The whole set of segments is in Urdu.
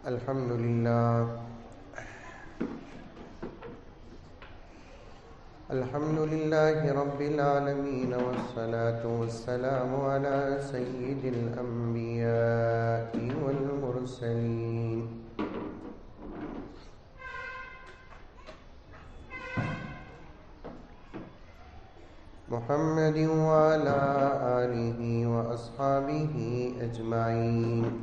الحمد لله الحمد لله رب العالمين، والصلاة والسلام على سيد الأنبياء والمرسلين محمد وعلى آله وأصحابه أجمعين.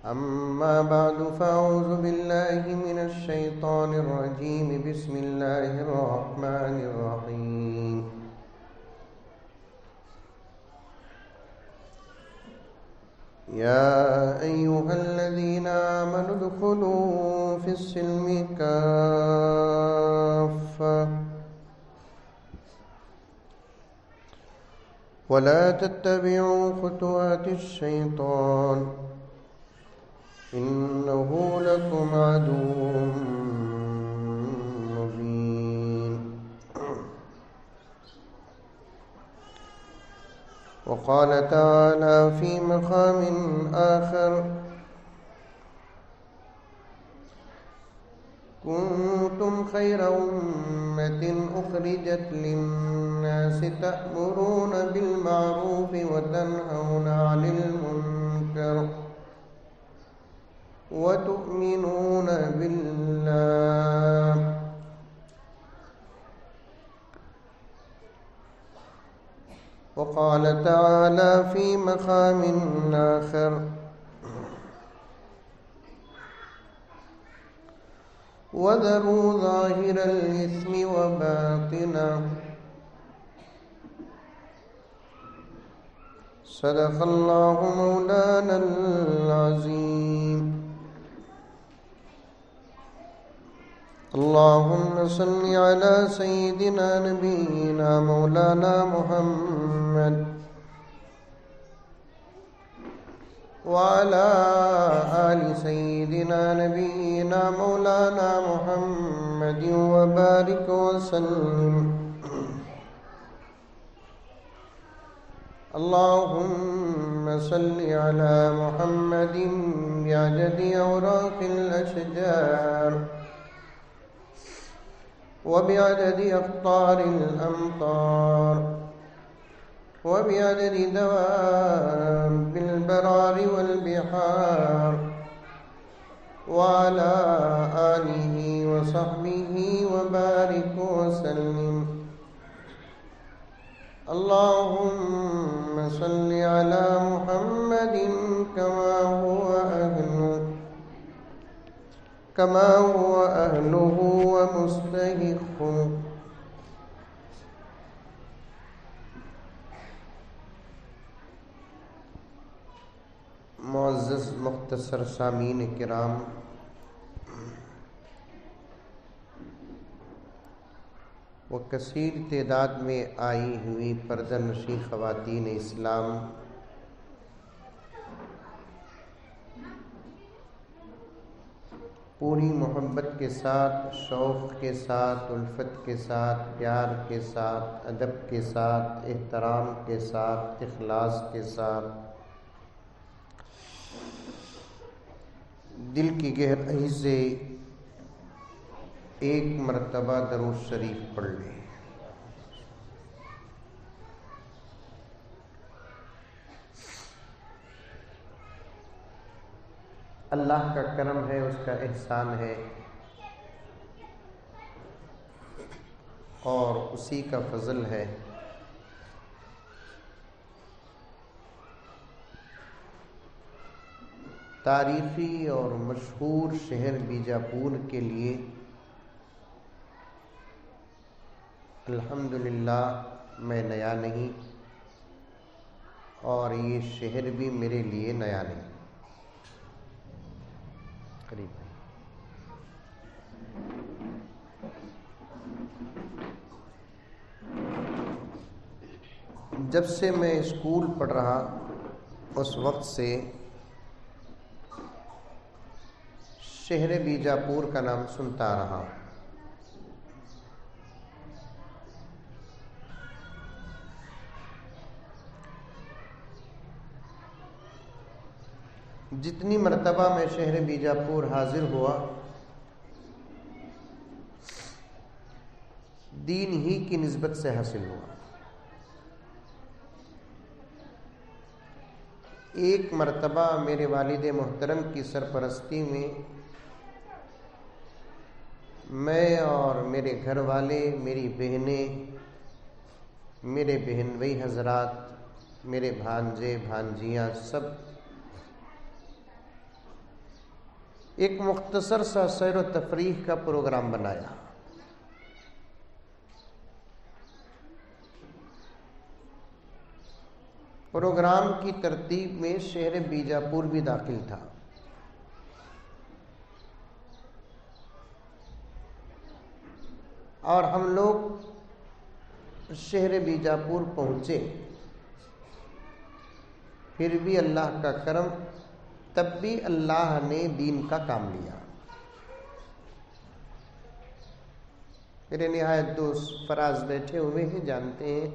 أما بعد، فأعوذ بالله من الشيطان الرجيم. بسم الله الرحمن الرحيم. يا أيها الذين آمنوا ادخلوا في السلم كافة ولا تتبعوا خطوات الشيطان إنه لكم عدو مبين. وقال تعالى في مقام آخر: كنتم خير أمة أخرجت للناس تأمرون بالمعروف وتنهون عن المنكر وتؤمنون بالله. وقال تعالى في مقام آخر: وذروا ظاهر الإثم وباطنه. صدق الله مولانا العظيم. اللهم صل على سيدنا نبينا مولانا محمد وعلى آل سيدنا نبينا مولانا محمد وبارك وسلم. اللهم صل على محمد بعدد أوراق الأشجار وبعدد أقطار الأمطار وبعدد دواب البرار والبحار وعلى آله وصحبه وبارك وسلم. اللهم صل على محمد كما هو أهله ومستحقه. معزز مختصر سامعین کرام، وہ کثیر تعداد میں آئی ہوئی پردہ نشین خواتین اسلام، پوری محبت کے ساتھ، شوق کے ساتھ، الفت کے ساتھ، پیار کے ساتھ، ادب کے ساتھ، احترام کے ساتھ، اخلاص کے ساتھ دل کی گہرائی سے ایک مرتبہ درود شریف پڑھ لیں۔ اللہ کا کرم ہے، اس کا احسان ہے، اور اسی کا فضل ہے تاریخی اور مشہور شہر بیجاپور کے لیے الحمدللہ میں نیا نہیں، اور یہ شہر بھی میرے لیے نیا نہیں۔ قریب جب سے میں اسکول پڑھ رہا اس وقت سے شہر بیجاپور کا نام سنتا رہا۔ جتنی مرتبہ میں شہر بیجاپور حاضر ہوا دین ہی کی نسبت سے حاصل ہوا۔ ایک مرتبہ میرے والد محترم کی سرپرستی میں اور میرے گھر والے، میری بہنیں، میرے بہن بھائی حضرات، میرے بھانجے بھانجیاں، سب ایک مختصر سا سیر و تفریح کا پروگرام بنایا۔ پروگرام کی ترتیب میں شہر بیجاپور بھی داخل تھا۔ اور ہم لوگ شہر بیجاپور پہنچے، پھر بھی اللہ کا کرم، تب بھی اللہ نے دین کا کام لیا۔ میرے نہایت دوست فراز بیٹھے ہوئے ہیں، جانتے ہیں،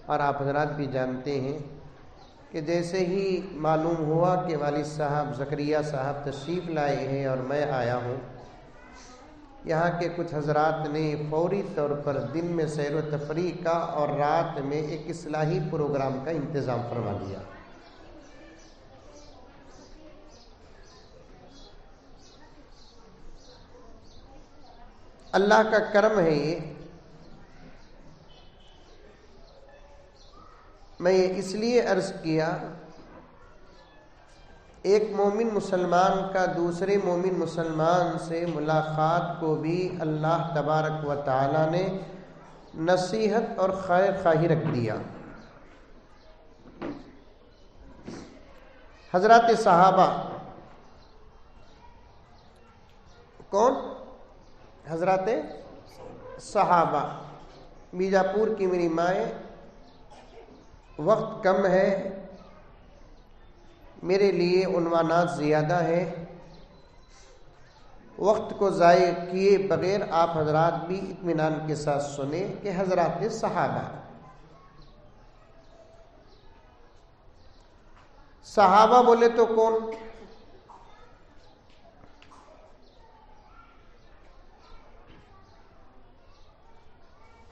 اور آپ حضرات بھی جانتے ہیں کہ جیسے ہی معلوم ہوا کہ والد صاحب زکریا صاحب تشریف لائے ہیں اور میں آیا ہوں، یہاں کے کچھ حضرات نے فوری طور پر دن میں سیر و تفریح کا اور رات میں ایک اصلاحی پروگرام کا انتظام فرما دیا۔ اللہ کا کرم ہے یہ۔ میں یہ اس لیے عرض کیا، ایک مومن مسلمان کا دوسرے مومن مسلمان سے ملاقات کو بھی اللہ تبارک و تعالی نے نصیحت اور خیر خواہی رکھ دیا۔ حضرات صحابہ، کون؟ حضرات صحابہ۔ بیجاپور کی میری مائیں، وقت کم ہے، میرے لیے عنوانات زیادہ ہیں، وقت کو ضائع کیے بغیر آپ حضرات بھی اطمینان کے ساتھ سنیں کہ حضرات صحابہ، صحابہ بولے تو کون؟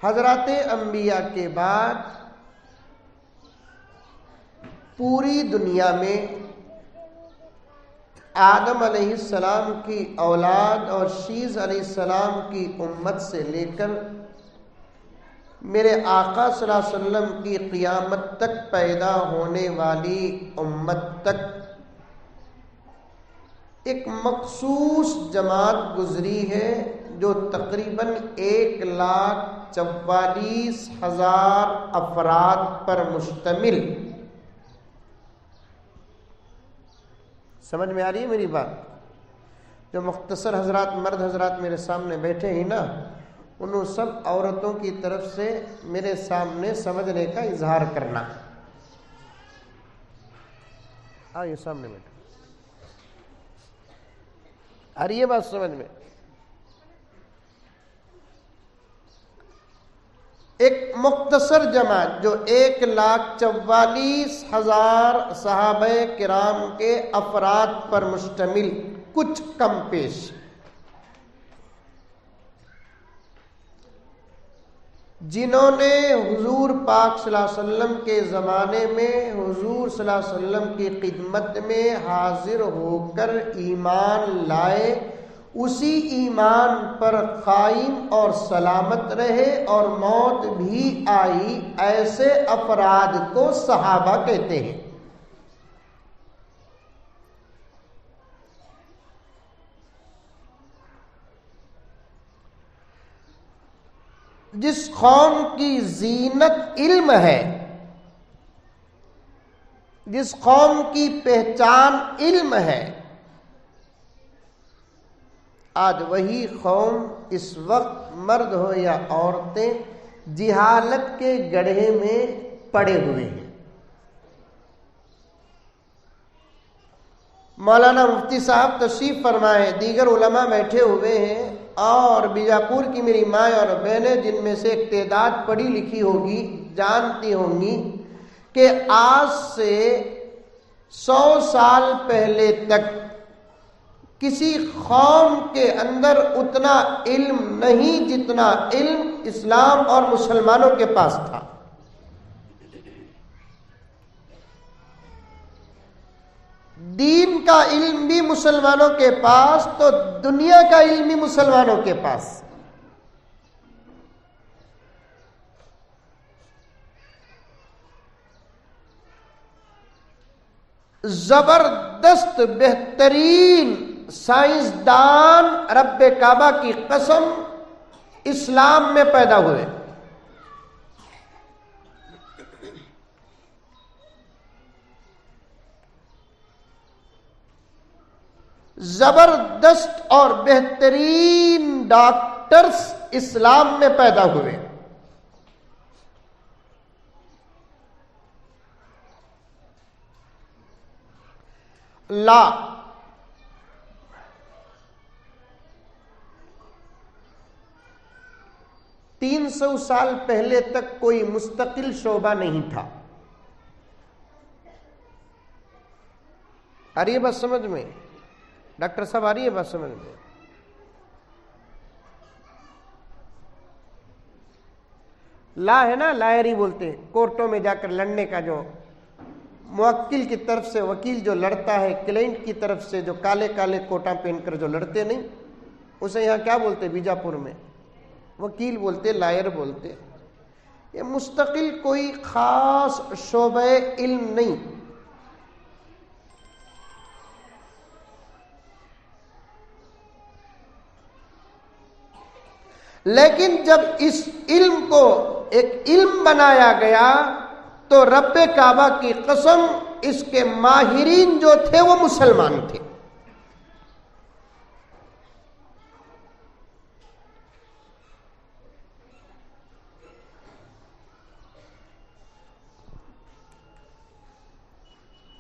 حضرات انبیاء کے بعد پوری دنیا میں آدم علیہ السلام کی اولاد اور شیس علیہ السلام کی امت سے لے کر میرے آقا صلی اللہ علیہ وسلم کی قیامت تک پیدا ہونے والی امت تک ایک مخصوص جماعت گزری ہے جو تقریباً 1,44,000 افراد پر مشتمل۔ سمجھ میں آ رہی ہے میری بات؟ جو مختصر حضرات، مرد حضرات میرے سامنے بیٹھے ہیں نا، انہوں سب عورتوں کی طرف سے میرے سامنے سمجھنے کا اظہار کرنا۔ آئیے سامنے بیٹھو، آ رہی ہے بات سمجھ میں؟ ایک مختصر جماعت جو 1,44,000 صحابہ کرام کے افراد پر مشتمل، کچھ کم پیش، جنہوں نے حضور پاک صلی اللہ علیہ وسلم کے زمانے میں حضور صلی اللہ علیہ وسلم کی خدمت میں حاضر ہو کر ایمان لائے، اسی ایمان پر قائم اور سلامت رہے اور موت بھی آئی، ایسے افراد کو صحابہ کہتے ہیں۔ جس قوم کی زینت علم ہے، جس قوم کی پہچان علم ہے، آج وہی قوم اس وقت مرد ہو یا عورتیں جہالت کے گڑھے میں پڑے ہوئے ہیں۔ مولانا مفتی صاحب تشریف فرمائے، دیگر علماء بیٹھے ہوئے ہیں، اور بیجاپور کی میری مائیں اور بہنیں جن میں سے ایک تعداد پڑھی لکھی ہوگی جانتی ہوں گی کہ آج سے 100 سال پہلے تک کسی قوم کے اندر اتنا علم نہیں جتنا علم اسلام اور مسلمانوں کے پاس تھا. دین کا علم بھی مسلمانوں کے پاس تو دنیا کا علم بھی مسلمانوں کے پاس. زبردست بہترین سائنسدان رب کعبہ کی قسم اسلام میں پیدا ہوئے. زبردست اور بہترین ڈاکٹرز اسلام میں پیدا ہوئے. لا 300 سال پہلے تک کوئی مستقل شعبہ نہیں تھا. آ رہی ہے بات سمجھ میں؟ ڈاکٹر صاحب آ رہی ہے بات سمجھ میں؟ لا ہے نا، لائری بولتے ہیں کورٹوں میں جا کر لڑنے کا، جو موکل کی طرف سے وکیل جو لڑتا ہے، کلائنٹ کی طرف سے جو کالے کالے کوٹا پہن کر جو لڑتے نہیں، اسے یہاں کیا بولتے؟ بیجاپور میں وکیل بولتے، لائر بولتے. یہ مستقل کوئی خاص شعبہ علم نہیں. لیکن جب اس علم کو ایک علم بنایا گیا تو رب کعبہ کی قسم اس کے ماہرین جو تھے وہ مسلمان تھے.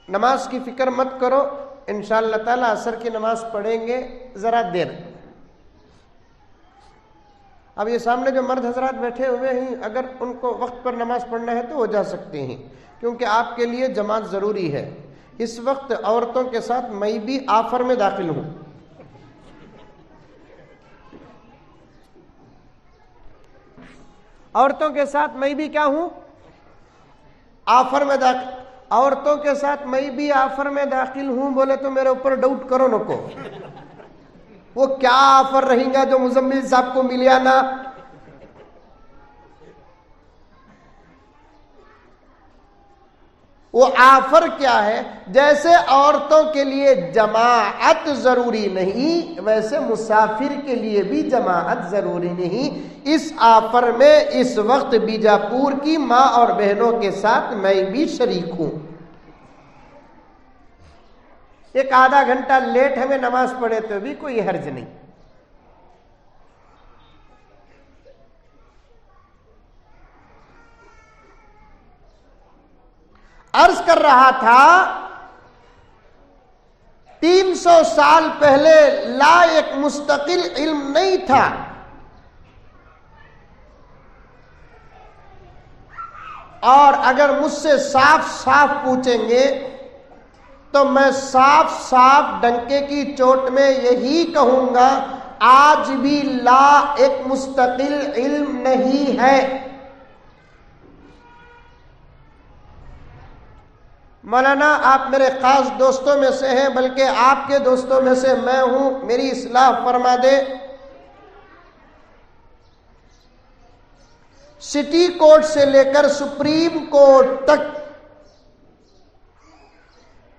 نماز کی فکر مت کرو، انشاءاللہ تعالی عصر کی نماز پڑھیں گے ذرا دیر. اب یہ سامنے جو مرد حضرات بیٹھے ہوئے ہیں، اگر ان کو وقت پر نماز پڑھنا ہے تو وہ جا سکتے ہیں، کیونکہ آپ کے لیے جماعت ضروری ہے. اس وقت عورتوں کے ساتھ میں بھی آفر میں داخل ہوں. عورتوں کے ساتھ میں بھی کیا ہوں؟ آفر میں داخل. عورتوں کے ساتھ میں بھی آفر میں داخل ہوں بولے تو میرے اوپر ڈاؤٹ کرو نکو. وہ کیا آفر رہیں گا جو مزمل صاحب کو ملیا نا؟ وہ آفر کیا ہے؟ جیسے عورتوں کے لیے جماعت ضروری نہیں، ویسے مسافر کے لیے بھی جماعت ضروری نہیں. اس آفر میں اس وقت بیجاپور کی ماں اور بہنوں کے ساتھ میں بھی شریک ہوں. ایک آدھا گھنٹہ لیٹ ہمیں نماز پڑھے تو بھی کوئی حرج نہیں. عرض کر رہا تھا 300 سال پہلے لا ایک مستقل علم نہیں تھا. اور اگر مجھ سے صاف صاف پوچھیں گے تو میں صاف صاف ڈنکے کی چوٹ میں یہی کہوں گا، آج بھی لا ایک مستقل علم نہیں ہے. مولانا آپ میرے خاص دوستوں میں سے ہیں، بلکہ آپ کے دوستوں میں سے میں ہوں، میری اصلاح فرما دے. سٹی کورٹ سے لے کر سپریم کورٹ تک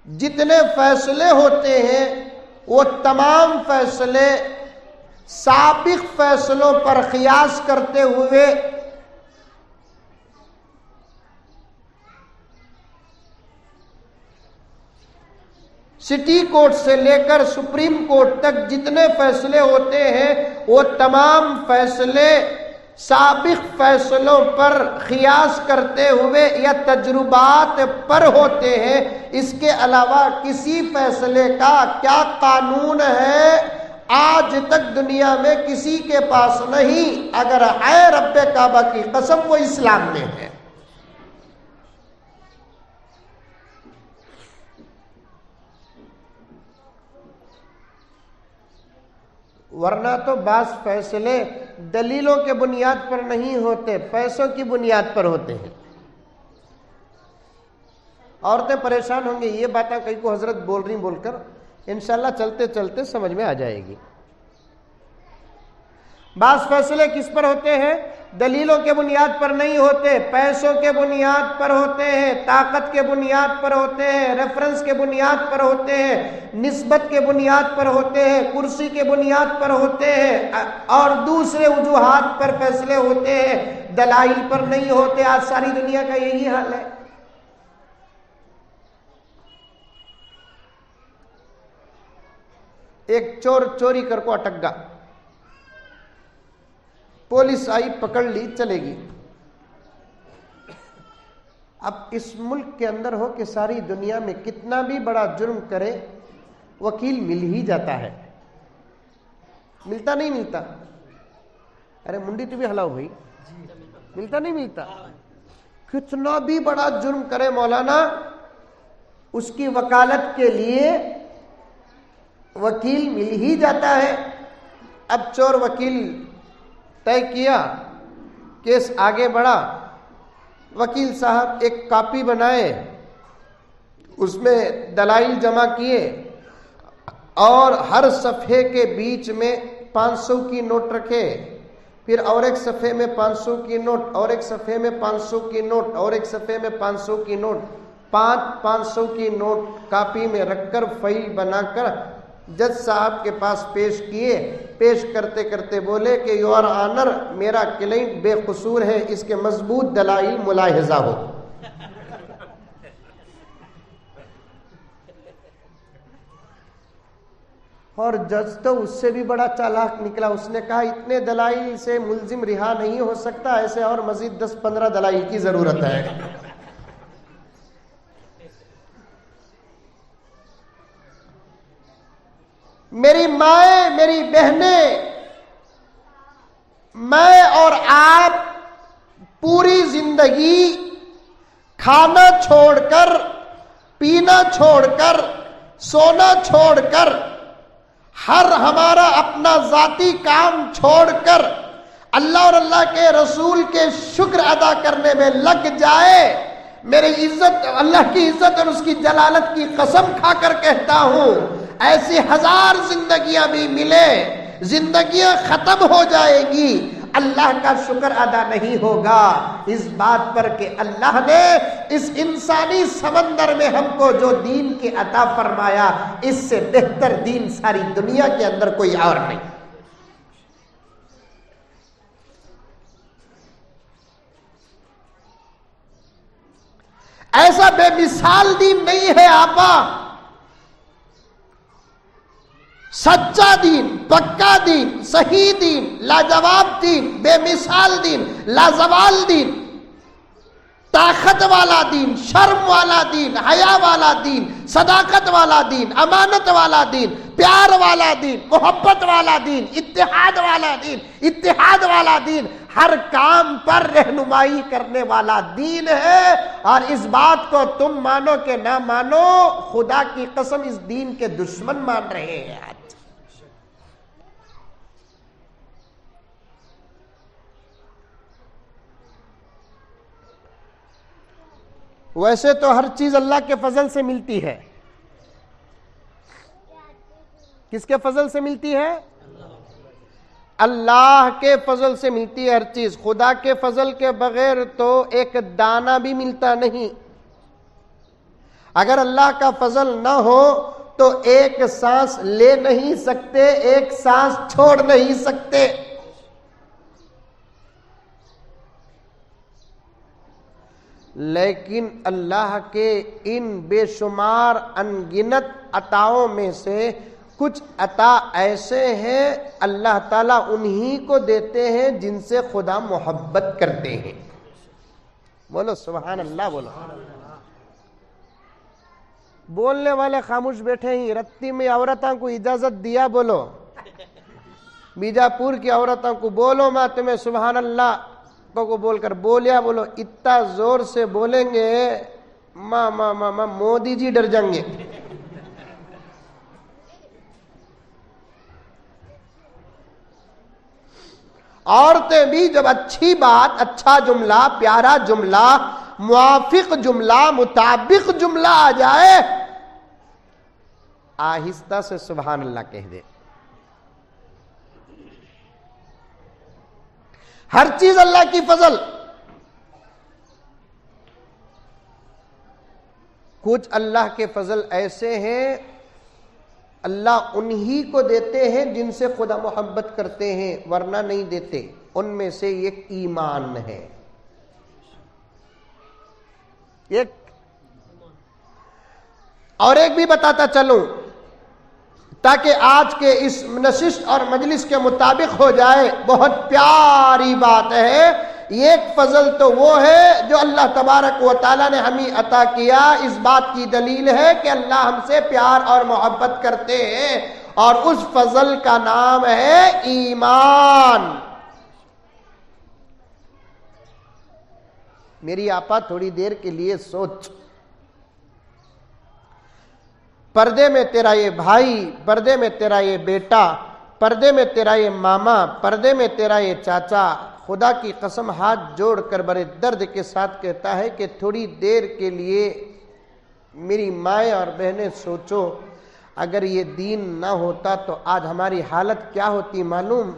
جتنے فیصلے ہوتے ہیں وہ تمام فیصلے سابق فیصلوں پر قیاس کرتے ہوئے سٹی کورٹ سے لے کر سپریم کورٹ تک جتنے فیصلے ہوتے ہیں وہ تمام فیصلے سابق فیصلوں پر قیاس کرتے ہوئے یا تجربات پر ہوتے ہیں. اس کے علاوہ کسی فیصلے کا کیا قانون ہے آج تک دنیا میں کسی کے پاس نہیں. اگر ہے رب کعبہ کی قسم وہ اسلام میں ہے. ورنہ تو بعض فیصلے دلیلوں کے بنیاد پر نہیں ہوتے، پیسوں کی بنیاد پر ہوتے ہیں۔ عورتیں پریشان ہوں گی، یہ باتیں کئی کو حضرت بول رہی بول کر، انشاءاللہ چلتے چلتے سمجھ میں آ جائے گی۔ بعض فیصلے کس پر ہوتے ہیں؟ دلیلوں کے بنیاد پر نہیں ہوتے، پیسوں کے بنیاد پر ہوتے ہیں، طاقت کے بنیاد پر ہوتے ہیں، ریفرنس کے بنیاد پر ہوتے ہیں، نسبت کے بنیاد پر ہوتے ہیں، کرسی کے بنیاد پر ہوتے ہیں، اور دوسرے وجوہات پر فیصلے ہوتے ہیں، دلائل پر نہیں ہوتے۔ آج ساری دنیا کا یہی حال ہے۔ ایک چور چوری کر کو اٹک گا، پولیس آئی پکڑ لی، چلے گی۔ اب اس ملک کے اندر ہو کہ ساری دنیا میں کتنا بھی بڑا جرم کرے وکیل مل ہی جاتا ہے، ملتا نہیں ملتا؟ ارے منڈی تو بھی ہلاؤ بھائی، ملتا نہیں ملتا؟ کتنا بھی بڑا جرم کرے مولانا، اس کی وکالت کے لیے وکیل مل ہی جاتا ہے۔ اب چور وکیل طے کیا، کیس آگے بڑھا، وکیل صاحب ایک کاپی بنائے، اس میں دلائل جمع کیے، اور ہر صفحے کے بیچ میں 500 کی نوٹ رکھے، پھر اور ایک صفحے میں 500 کی نوٹ، اور ایک صفحے میں 500 کی نوٹ، اور ایک صفحے میں 500 کی نوٹ، 500 کی نوٹ کاپی میں رکھ کر فائل بنا کر جج صاحب کے پاس پیش کیے۔ پیش کرتے کرتے بولے کہ یور آنر، میرا کلائنٹ بے قصور ہے، اس کے مضبوط دلائل ملاحظہ ہو۔ اور جج تو اس سے بھی بڑا چالاک نکلا، اس نے کہا اتنے دلائل سے ملزم رہا نہیں ہو سکتا، ایسے اور مزید 10-15 دلائل کی ضرورت ہے۔ میری مائیں، میری بہنیں، میں اور آپ پوری زندگی کھانا چھوڑ کر، پینا چھوڑ کر، سونا چھوڑ کر، ہر ہمارا اپنا ذاتی کام چھوڑ کر اللہ اور اللہ کے رسول کے شکر ادا کرنے میں لگ جائے، میری عزت، اللہ کی عزت اور اس کی جلالت کی قسم کھا کر کہتا ہوں، ایسی 1000 زندگیاں بھی ملے، زندگیاں ختم ہو جائے گی، اللہ کا شکر ادا نہیں ہوگا اس بات پر کہ اللہ نے اس انسانی سمندر میں ہم کو جو دین کی عطا فرمایا، اس سے بہتر دین ساری دنیا کے اندر کوئی اور نہیں۔ ایسا بے مثال دین نہیں ہے آپا، سچا دین، پکا دین، صحیح دین، لاجواب دین، بے مثال دین، لازوال دین، طاقت والا دین، شرم والا دین، حیا والا دین، صداقت والا دین، امانت والا دین، پیار والا دین، محبت والا دین، اتحاد والا دین، اتحاد والا دین، ہر کام پر رہنمائی کرنے والا دین ہے۔ اور اس بات کو تم مانو کہ نہ مانو، خدا کی قسم اس دین کے دشمن مان رہے ہیں آج۔ ویسے تو ہر چیز اللہ کے فضل سے ملتی ہے۔ کس کے فضل سے ملتی ہے؟ اللہ کے فضل سے ملتی ہے ہر چیز۔ خدا کے فضل کے بغیر تو ایک دانہ بھی ملتا نہیں۔ اگر اللہ کا فضل نہ ہو تو ایک سانس لے نہیں سکتے، ایک سانس چھوڑ نہیں سکتے۔ لیکن اللہ کے ان بے شمار انگنت عطاؤں میں سے کچھ عطا ایسے ہیں اللہ تعالیٰ انہی کو دیتے ہیں جن سے خدا محبت کرتے ہیں۔ بولو سبحان اللہ، بولو۔ بولنے والے خاموش بیٹھے ہی، رتی میں عورتوں کو اجازت دیا بولو، بیجاپور کی عورتوں کو بولو، میں تمہیں سبحان اللہ کو بول کر بولیا بولو، اتنا زور سے بولیں گے ماں مودی جی ڈر جائیں گے۔ عورتیں بھی جب اچھی بات، اچھا جملہ، پیارا جملہ، موافق جملہ، مطابق جملہ آ جائے، آہستہ سے سبحان اللہ کہہ دے. ہر چیز اللہ کی فضل. کچھ اللہ کے فضل ایسے ہیں اللہ انہی کو دیتے ہیں جن سے خدا محبت کرتے ہیں، ورنہ نہیں دیتے. ان میں سے ایک ایمان ہے. اور ایک بھی بتاتا چلوں تاکہ آج کے اس نشست اور مجلس کے مطابق ہو جائے. بہت پیاری بات ہے. ایک فضل تو وہ ہے جو اللہ تبارک و تعالیٰ نے ہمیں عطا کیا. اس بات کی دلیل ہے کہ اللہ ہم سے پیار اور محبت کرتے ہیں، اور اس فضل کا نام ہے ایمان. میری آپا تھوڑی دیر کے لیے سوچ، پردے میں تیرا یہ بھائی، پردے میں تیرا یہ بیٹا، پردے میں تیرا یہ ماما، پردے میں تیرا یہ چاچا، خدا کی قسم ہاتھ جوڑ کر بڑے درد کے ساتھ کہتا ہے کہ تھوڑی دیر کے لیے میری مائیں اور بہنیں سوچو، اگر یہ دین نہ ہوتا تو آج ہماری حالت کیا ہوتی معلوم؟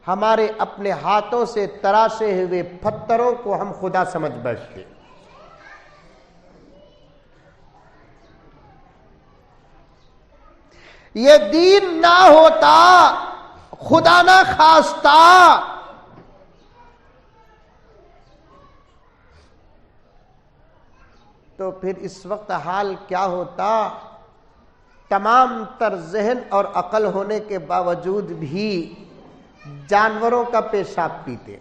ہمارے اپنے ہاتھوں سے تراشے ہوئے پتھروں کو ہم خدا سمجھ بیٹھتے. یہ دین نہ ہوتا، خدا نہ خواستہ، تو پھر اس وقت حال کیا ہوتا؟ تمام تر ذہن اور عقل ہونے کے باوجود بھی جانوروں کا پیشاب پیتے.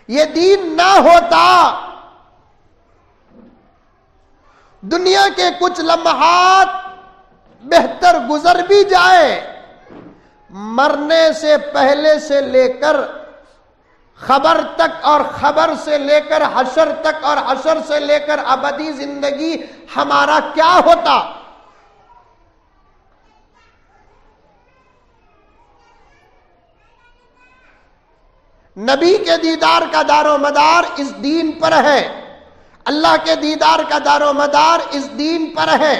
یہ دین نہ ہوتا، دنیا کے کچھ لمحات بہتر گزر بھی جائے، مرنے سے پہلے سے لے کر خبر تک، اور خبر سے لے کر حشر تک، اور حشر سے لے کر ابدی زندگی ہمارا کیا ہوتا؟ نبی کے دیدار کا دار و مدار اس دین پر ہے، اللہ کے دیدار کا دار و مدار اس دین پر ہے،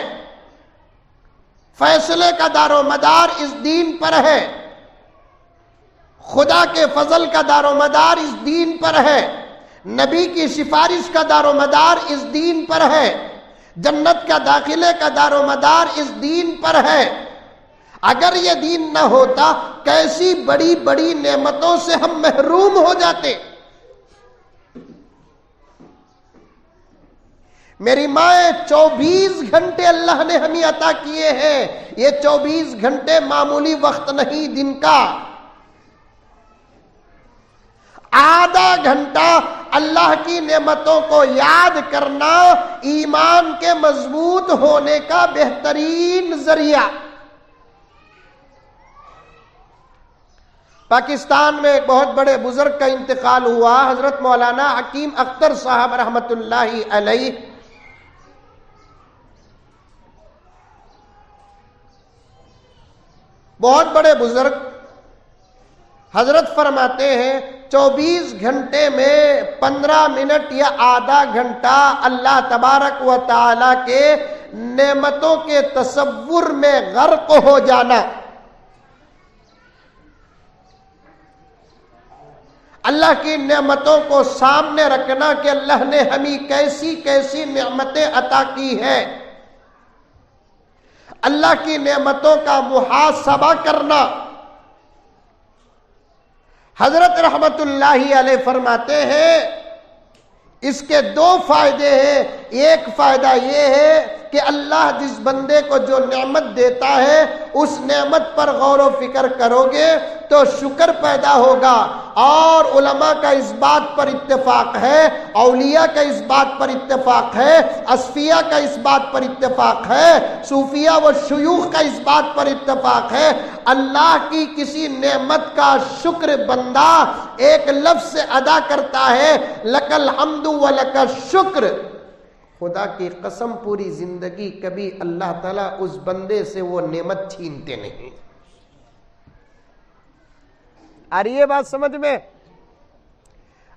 فیصلے کا دار و مدار اس دین پر ہے، خدا کے فضل کا دار و مدار اس دین پر ہے، نبی کی سفارش کا دار و مدار اس دین پر ہے، جنت کا داخلے کا دار و مدار اس دین پر ہے. اگر یہ دین نہ ہوتا کیسی بڑی بڑی نعمتوں سے ہم محروم ہو جاتے. میری مائیں 24 گھنٹے اللہ نے ہمیں عطا کیے ہیں. یہ 24 گھنٹے معمولی وقت نہیں دن کا. آدھا گھنٹہ اللہ کی نعمتوں کو یاد کرنا ایمان کے مضبوط ہونے کا بہترین ذریعہ. پاکستان میں ایک بہت بڑے بزرگ کا انتقال ہوا، حضرت مولانا حکیم اختر صاحب رحمت اللہ علیہ. بہت بڑے بزرگ. حضرت فرماتے ہیں 24 گھنٹے میں 15 منٹ یا آدھا گھنٹہ اللہ تبارک و تعالی کے نعمتوں کے تصور میں غرق ہو جانا، اللہ کی نعمتوں کو سامنے رکھنا کہ اللہ نے ہمیں کیسی کیسی نعمتیں عطا کی ہیں، اللہ کی نعمتوں کا محاسبہ کرنا. حضرت رحمت اللہ علیہ فرماتے ہیں اس کے 2 فائدے ہیں. ایک فائدہ یہ ہے کہ اللہ جس بندے کو جو نعمت دیتا ہے اس نعمت پر غور و فکر کرو گے تو شکر پیدا ہوگا. اور علماء کا اس بات پر اتفاق ہے، اولیاء کا اس بات پر اتفاق ہے، اصفیاء کا اس بات پر اتفاق ہے، صوفیاء و شیوخ کا اس بات پر اتفاق ہے، اللہ کی کسی نعمت کا شکر بندہ ایک لفظ سے ادا کرتا ہے لک الحمد و لک الشکر، خدا کی قسم پوری زندگی کبھی اللہ تعالیٰ اس بندے سے وہ نعمت چھینتے نہیں. آ رہی ہے بات سمجھ میں؟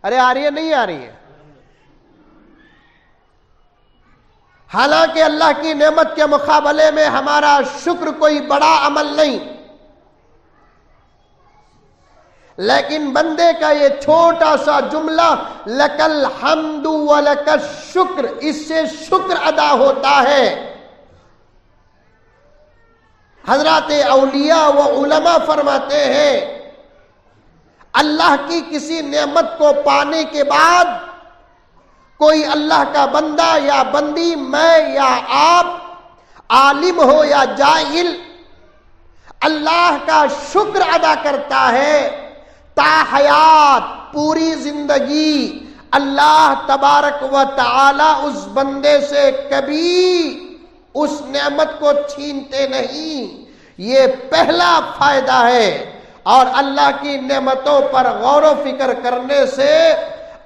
ارے آ رہی ہے نہیں آ رہی ہے؟ حالانکہ اللہ کی نعمت کے مقابلے میں ہمارا شکر کوئی بڑا عمل نہیں، لیکن بندے کا یہ چھوٹا سا جملہ لک الحمد ولک الشکر، اس سے شکر ادا ہوتا ہے. حضرات اولیاء و علماء فرماتے ہیں اللہ کی کسی نعمت کو پانے کے بعد کوئی اللہ کا بندہ یا بندی، میں یا آپ، عالم ہو یا جاہل، اللہ کا شکر ادا کرتا ہے تا حیات پوری زندگی. اللہ تبارک و تعالی اس بندے سے کبھی اس نعمت کو چھینتے نہیں. یہ پہلا فائدہ ہے. اور اللہ کی نعمتوں پر غور و فکر کرنے سے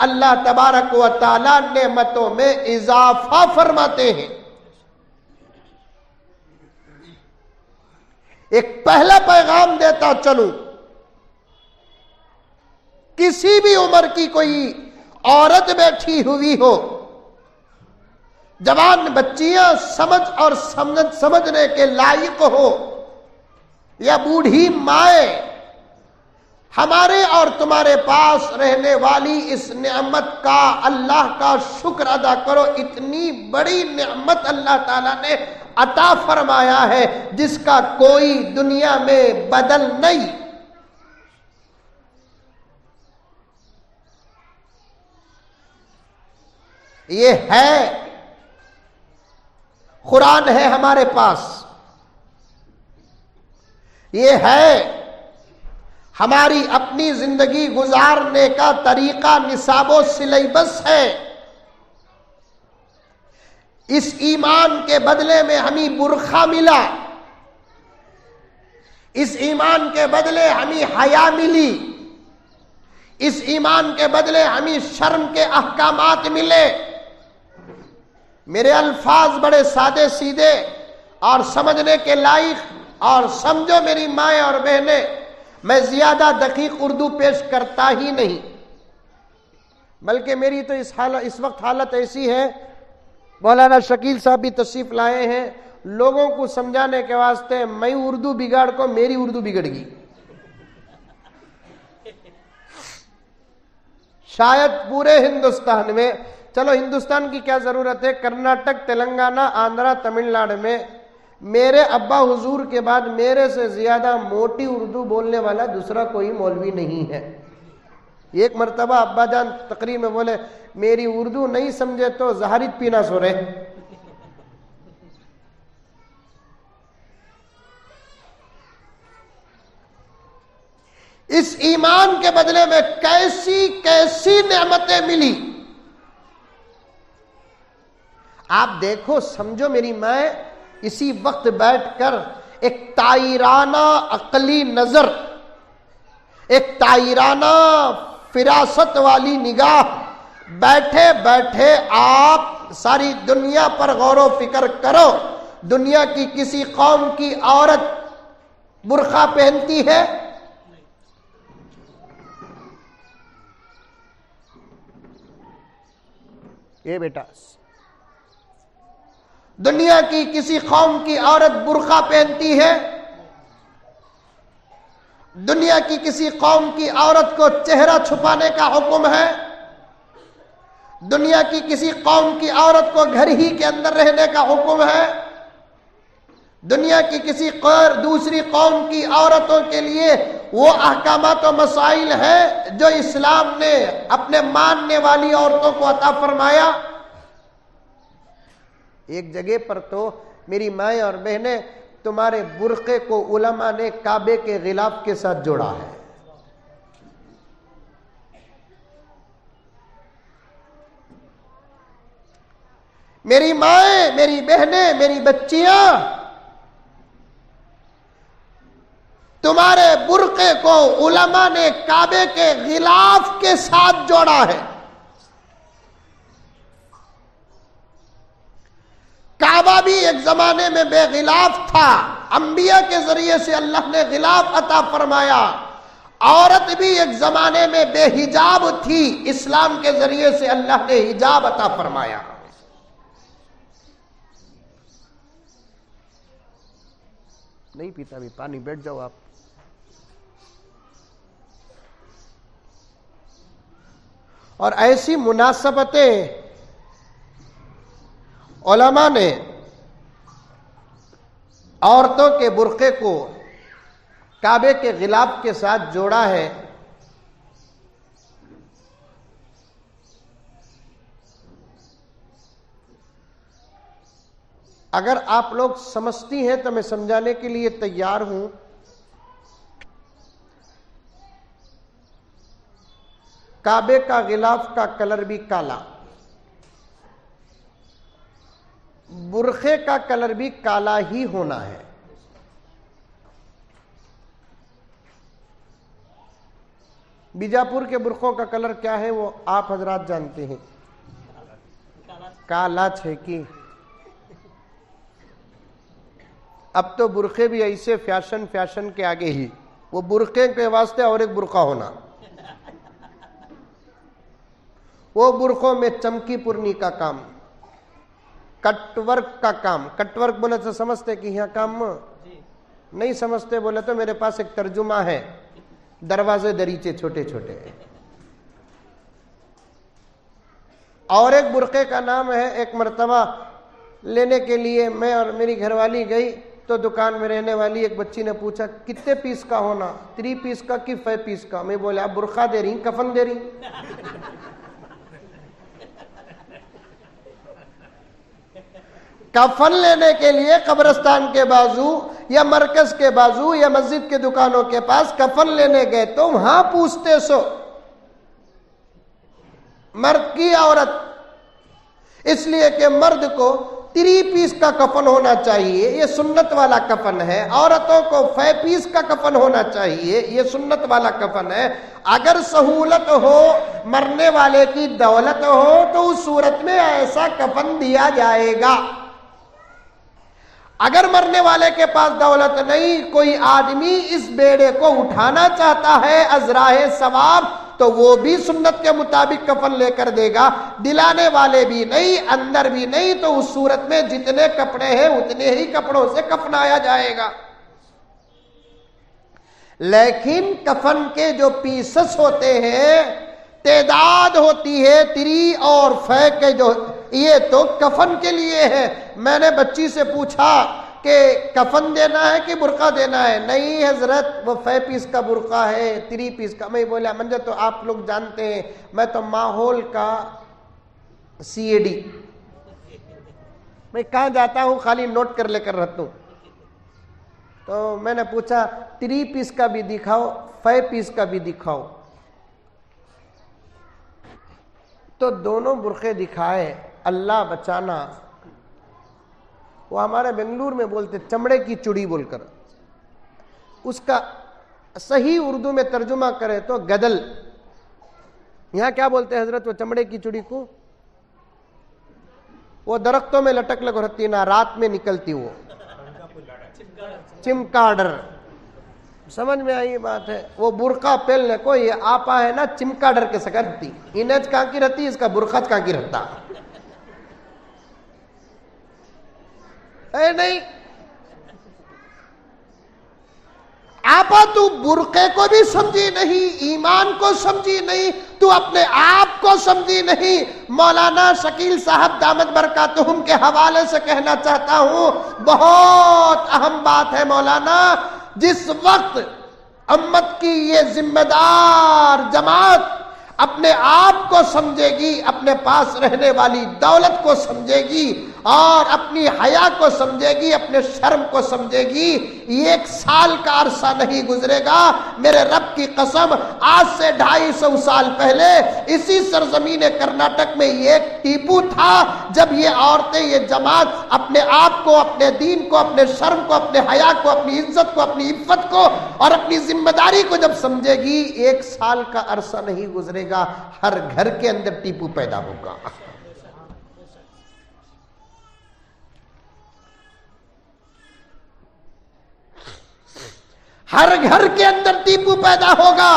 اللہ تبارک و تعالی نعمتوں میں اضافہ فرماتے ہیں. ایک پہلا پیغام دیتا چلوں، کسی بھی عمر کی کوئی عورت بیٹھی ہوئی ہو، جوان بچیاں سمجھ اور سمجھنے کے لائق ہو، یا بوڑھی مائیں، ہمارے اور تمہارے پاس رہنے والی اس نعمت کا اللہ کا شکر ادا کرو. اتنی بڑی نعمت اللہ تعالیٰ نے عطا فرمایا ہے جس کا کوئی دنیا میں بدل نہیں. یہ ہے، قرآن ہے ہمارے پاس، یہ ہے ہماری اپنی زندگی گزارنے کا طریقہ، نصاب و سلیبس ہے. اس ایمان کے بدلے میں ہمیں برقع ملا، اس ایمان کے بدلے ہمیں حیا ملی، اس ایمان کے بدلے ہمیں شرم کے احکامات ملے. میرے الفاظ بڑے سادے سیدھے اور سمجھنے کے لائق، اور سمجھو میری مائیں اور بہنیں، میں زیادہ دقیق اردو پیش کرتا ہی نہیں، بلکہ میری تو اس وقت حالت ایسی ہے، مولانا شکیل صاحب بھی تشریف لائے ہیں، لوگوں کو سمجھانے کے واسطے میں اردو بگاڑ کو میری اردو بگڑ گئی. شاید پورے ہندوستان میں، چلو ہندوستان کی کیا ضرورت ہے، کرناٹک، تلنگانہ، آندھرا، تمل ناڈو میں میرے ابا حضور کے بعد میرے سے زیادہ موٹی اردو بولنے والا دوسرا کوئی مولوی نہیں ہے. ایک مرتبہ ابا جان تقریر میں بولے میری اردو نہیں سمجھے تو زہریت پینا سو رہے. اس ایمان کے بدلے میں کیسی کیسی نعمتیں ملی. آپ دیکھو، سمجھو میری ماں، اسی وقت بیٹھ کر ایک تائرانہ عقلی نظر، ایک تائرانہ فراست والی نگاہ، بیٹھے بیٹھے آپ ساری دنیا پر غور و فکر کرو. دنیا کی کسی قوم کی عورت برقع پہنتی ہے؟ یہ بیٹا، دنیا کی کسی قوم کی عورت برقع پہنتی ہے؟ دنیا کی کسی قوم کی عورت کو چہرہ چھپانے کا حکم ہے؟ دنیا کی کسی قوم کی عورت کو گھر ہی کے اندر رہنے کا حکم ہے؟ دنیا کی کسی دوسری قوم کی عورتوں کے لیے وہ احکامات و مسائل ہیں جو اسلام نے اپنے ماننے والی عورتوں کو عطا فرمایا؟ ایک جگہ پر تو میری مائیں اور بہنیں، تمہارے برقعے کو علماء نے کعبے کے غلاف کے ساتھ جوڑا ہے. میری مائیں، میری بہنیں، میری بچیاں، تمہارے برقعے کو علماء نے کعبے کے غلاف کے ساتھ جوڑا ہے. کعبہ بھی ایک زمانے میں بے غلاف تھا، انبیاء کے ذریعے سے اللہ نے غلاف عطا فرمایا۔ عورت بھی ایک زمانے میں بے حجاب تھی، اسلام کے ذریعے سے اللہ نے حجاب عطا فرمایا۔ نہیں پیتا بھی پانی، بیٹھ جاؤ آپ۔ اور ایسی مناسبتیں علماء نے عورتوں کے برقعے کو کعبے کے غلاف کے ساتھ جوڑا ہے۔ اگر آپ لوگ سمجھتی ہیں تو میں سمجھانے کے لیے تیار ہوں۔ کعبے کا غلاف کا کلر بھی کالا، برقعے کا کلر بھی کالا ہی ہونا ہے۔ بیجاپور کے برقعوں کا کلر کیا ہے وہ آپ حضرات جانتے ہیں، کالا چھیکی۔ اب تو برقعے بھی ایسے فیشن کے آگے ہی، وہ برقعے کے واسطے اور ایک برقع ہونا، وہ برقعوں میں چمکی پرنی کا کام، کٹ ورک کا کام۔ کٹ ورک بولے تو سمجھتے کہ یہاں کام نہیں سمجھتے بولے تو میرے پاس ایک ترجمہ ہے، دروازے دریچے چھوٹے چھوٹے۔ اور ایک برقعے کا نام ہے، ایک مرتبہ لینے کے لیے میں اور میری گھر والی گئی تو دکان میں رہنے والی ایک بچی نے پوچھا کتنے پیس کا ہونا، 3 پیس کا کہ 5 پیس کا؟ میں بولا آپ برقعہ دے رہی کفن دے رہی؟ کفن لینے کے لیے قبرستان کے بازو یا مرکز کے بازو یا مسجد کے دکانوں کے پاس کفن لینے گئے تو وہاں پوچھتے سو مرد کی عورت، اس لیے کہ مرد کو 3 پیس کا کفن ہونا چاہیے، یہ سنت والا کفن ہے۔ عورتوں کو 5 پیس کا کفن ہونا چاہیے، یہ سنت والا کفن ہے۔ اگر سہولت ہو، مرنے والے کی دولت ہو تو اس صورت میں ایسا کفن دیا جائے گا۔ اگر مرنے والے کے پاس دولت نہیں، کوئی آدمی اس بیڑے کو اٹھانا چاہتا ہے ازراہ ثواب تو وہ بھی سنت کے مطابق کفن لے کر دے گا۔ دلانے والے بھی نہیں، اندر بھی نہیں، تو اس صورت میں جتنے کپڑے ہیں اتنے ہی کپڑوں سے کفنایا جائے گا۔ لیکن کفن کے جو پیسز ہوتے ہیں، تعداد ہوتی ہے 3 اور 5 کے، جو یہ تو کفن کے لیے ہے۔ میں نے بچی سے پوچھا کہ کفن دینا ہے کہ برقع دینا ہے؟ نہیں حضرت وہ 5 پیس کا برقع ہے، 3 پیس کا۔ میں بولا منجا تو آپ لوگ جانتے ہیں میں تو ماحول کا CAD، میں کہاں جاتا ہوں خالی نوٹ کر لے کر رہتا ہوں۔ تو میں نے پوچھا 3 پیس کا بھی دکھاؤ، 5 پیس کا بھی دکھاؤ، تو دونوں برقعے دکھائے۔ اللہ بچانا، وہ ہمارے بنگلور میں بولتے چمڑے کی چڑی بول کر، اس کا صحیح اردو میں ترجمہ کرے تو گدل۔ یہاں کیا بولتے ہیں حضرت وہ چمڑے کی چڑی کو؟ وہ درختوں میں لٹک لگ رہتی نا، رات میں نکلتی، وہ چمکاڈر۔ سمجھ میں آئی بات ہے؟ وہ برقع پہلنے کو یہ آپا ہے نا چمکاڈر کے سکرتی، انج کہاں کی رہتی، اس کا برقع کہاں کی رہتا اے نہیں آپا، تو برقعے کو بھی سمجھی نہیں، ایمان کو سمجھی نہیں، تو اپنے آپ کو سمجھی نہیں۔ مولانا شکیل صاحب دامت برکاتہم کے حوالے سے کہنا چاہتا ہوں، بہت اہم بات ہے مولانا، جس وقت امت کی یہ ذمہ دار جماعت اپنے آپ کو سمجھے گی، اپنے پاس رہنے والی دولت کو سمجھے گی اور اپنی حیا کو سمجھے گی، اپنے شرم کو سمجھے گی، 1 سال کا عرصہ نہیں گزرے گا میرے رب کی قسم، آج سے 250 سال پہلے اسی سرزمین کرناٹک میں یہ ایک ٹیپو تھا، جب یہ عورتیں، یہ جماعت اپنے آپ کو، اپنے دین کو، اپنے شرم کو، اپنے حیا کو، اپنی عزت کو، اپنی عفت کو اور اپنی ذمہ داری کو جب سمجھے گی، 1 سال کا عرصہ نہیں گزرے گا ہر گھر کے اندر ٹیپو پیدا ہوگا۔ ہر گھر کے اندر ٹیپو پیدا ہوگا.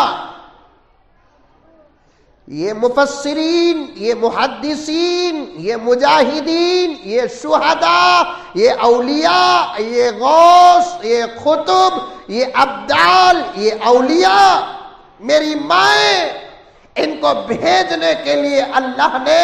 یہ مفسرین، یہ محدثین، یہ مجاہدین، یہ شہداء، یہ اولیاء، یہ غوث، یہ قطب، یہ ابدال، یہ اولیاء، میری مائیں، ان کو بھیجنے کے لیے اللہ نے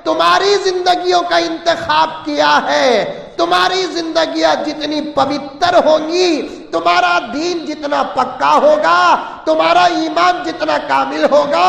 تمہاری زندگیوں کا انتخاب کیا ہے. تمہاری زندگیاں جتنی پوتر ہوں گی، تمہارا دین جتنا پکا ہوگا، تمہارا ایمان جتنا کامل ہوگا،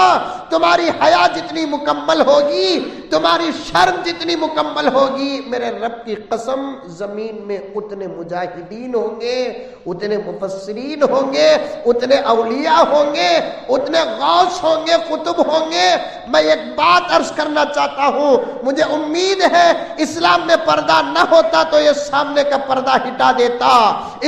تمہاری حیا جتنی مکمل ہوگی، تمہاری شرم جتنی مکمل ہوگی، میرے رب کی قسم زمین میں اتنے مجاہدین ہوں گے، اتنے مفسرین ہوں گے، اتنے اولیاء ہوں گے، اتنے غوث ہوں گے، قطب ہوں گے. میں ایک بات عرض کرنا چاہتا ہوں، مجھے امید ہے اسلام میں پردہ نہ ہوتا تو یہ سامنے کا پردہ ہٹا دیتا،